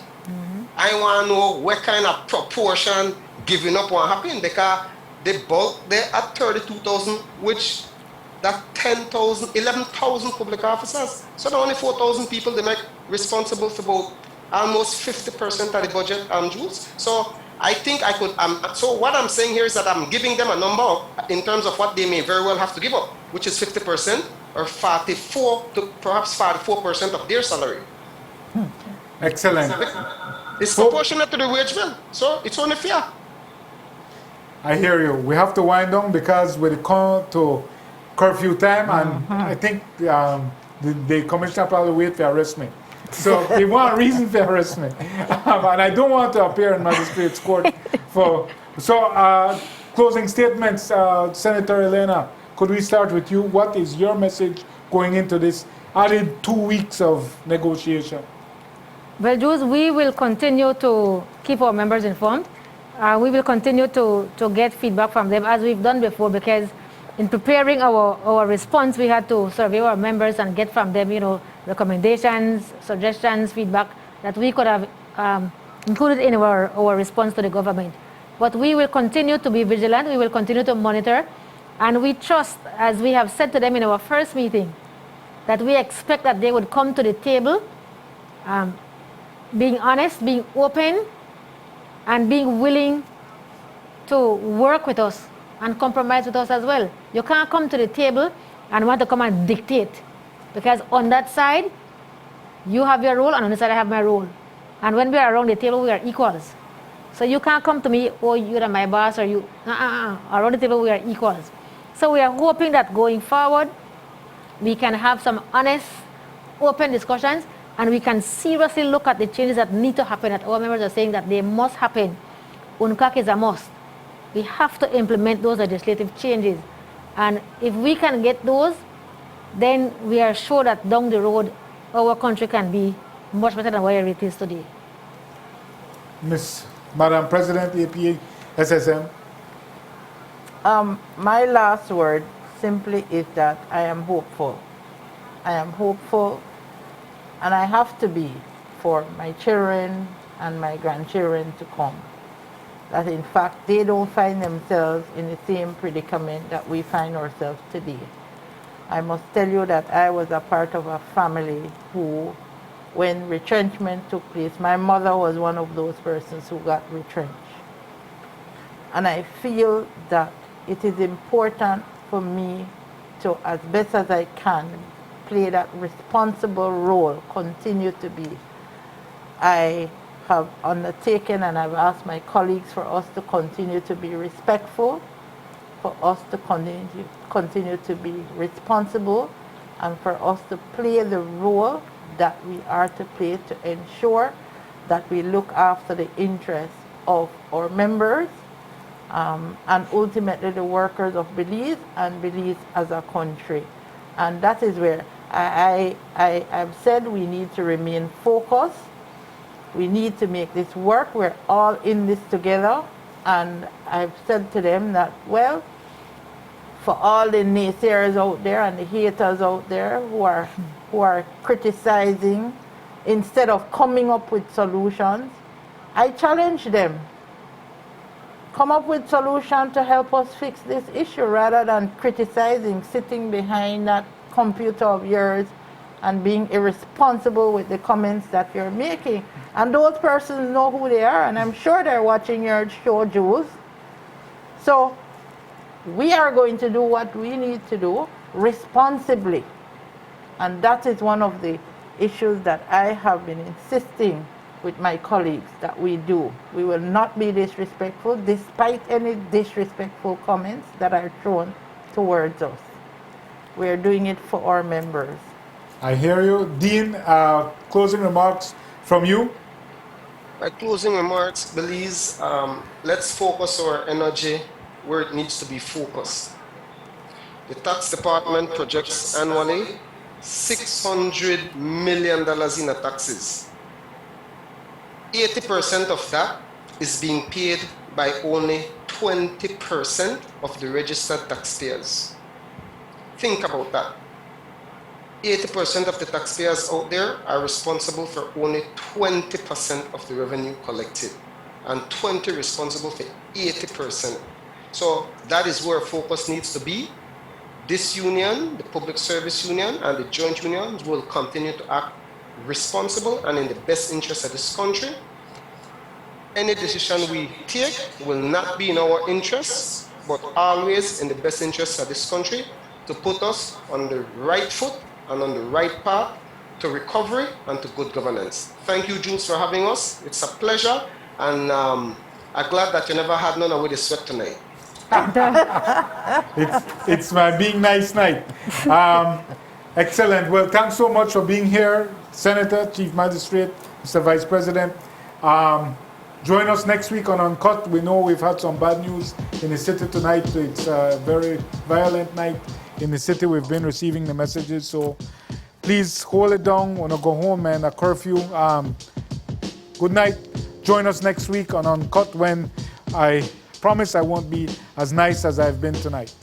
I want to know what kind of proportion giving up will happen, because the bulk there at 32,000, which that 10,000, 11,000 public officers. So the only 4,000 people they make responsible for about almost 50% of the budget, Jules. So I think I could, so what I'm saying here is that I'm giving them a number in terms of what they may very well have to give up, which is 50% or 44 to perhaps 44% of their salary. Excellent. It's proportionate to the wage bill, so it's only fair. I hear you. We have to wind down because we come to curfew time, and I think the commissioner probably wait to arrest me. So they want a reason to arrest me. And I don't want to appear in magistrate's court. Closing statements, Senator Elena, could we start with you? What is your message going into this added 2 weeks of negotiation? Well, Jules, we will continue to keep our members informed. We will continue to get feedback from them as we've done before, because in preparing our response, we had to survey our members and get from them, recommendations, suggestions, feedback that we could have included in our response to the government. But we will continue to be vigilant. We will continue to monitor. And we trust, as we have said to them in our first meeting, that we expect that they would come to the table being honest, being open, and being willing to work with us and compromise with us as well. You can't come to the table and want to come and dictate, because on that side, you have your role, and on this side, I have my role. And when we are around the table, we are equals. So you can't come to me, oh, you're my boss, or you, around the table, we are equals. So we are hoping that going forward, we can have some honest, open discussions, and we can seriously look at the changes that need to happen, that our members are saying that they must happen. Uncut is a must. We have to implement those legislative changes. And if we can get those, then we are sure that down the road, our country can be much better than where it is today. Madam President, APA, SSM. My last word simply is that I am hopeful. I am hopeful, and I have to be for my children and my grandchildren to come. That in fact, they don't find themselves in the same predicament that we find ourselves today. I must tell you that I was a part of a family who, when retrenchment took place, my mother was one of those persons who got retrenched. And I feel that it is important for me to, as best as I can, play that responsible role, continue to be. I have undertaken and I've asked my colleagues for us to continue to be respectful, for us to continue to be responsible, and for us to play the role that we are to play to ensure that we look after the interests of our members and ultimately the workers of Belize and Belize as a country. And that is where I have said we need to remain focused. We need to make this work. We're all in this together. And I've said to them that, well, for all the naysayers out there and the haters out there who are criticizing, instead of coming up with solutions, I challenge them. Come up with solutions to help us fix this issue rather than criticizing, sitting behind that computer of yours and being irresponsible with the comments that you're making. And those persons know who they are, and I'm sure they're watching your show, Jules. So we are going to do what we need to do responsibly. And that is one of the issues that I have been insisting with my colleagues that we do. We will not be disrespectful despite any disrespectful comments that are thrown towards us. We are doing it for our members. I hear you. Dean, closing remarks from you? My closing remarks, Belize, let's focus our energy where it needs to be focused. The tax department projects annually $600 million in the taxes. 80% of that is being paid by only 20% of the registered taxpayers. Think about that. 80% of the taxpayers out there are responsible for only 20% of the revenue collected, and 20% responsible for 80%. So that is where focus needs to be. This union, the Public Service Union and the joint unions, will continue to act responsible and in the best interest of this country. Any decision we take will not be in our interests, but always in the best interest of this country, to put us on the right foot and on the right path to recovery and to good governance. Thank you, Jules, for having us. It's a pleasure, and I'm glad that you never had none of the sweat tonight. It's my being nice night. Excellent. Well, thanks so much for being here, Senator, Chief Magistrate, Mr. Vice President. Join us next week on Uncut. We know we've had some bad news in the city tonight. It's a very violent night in the city. We've been receiving the messages, so please hold it down. Wanna go home and a curfew. Good night. Join us next week on Uncut, when I promise I won't be as nice as I've been tonight.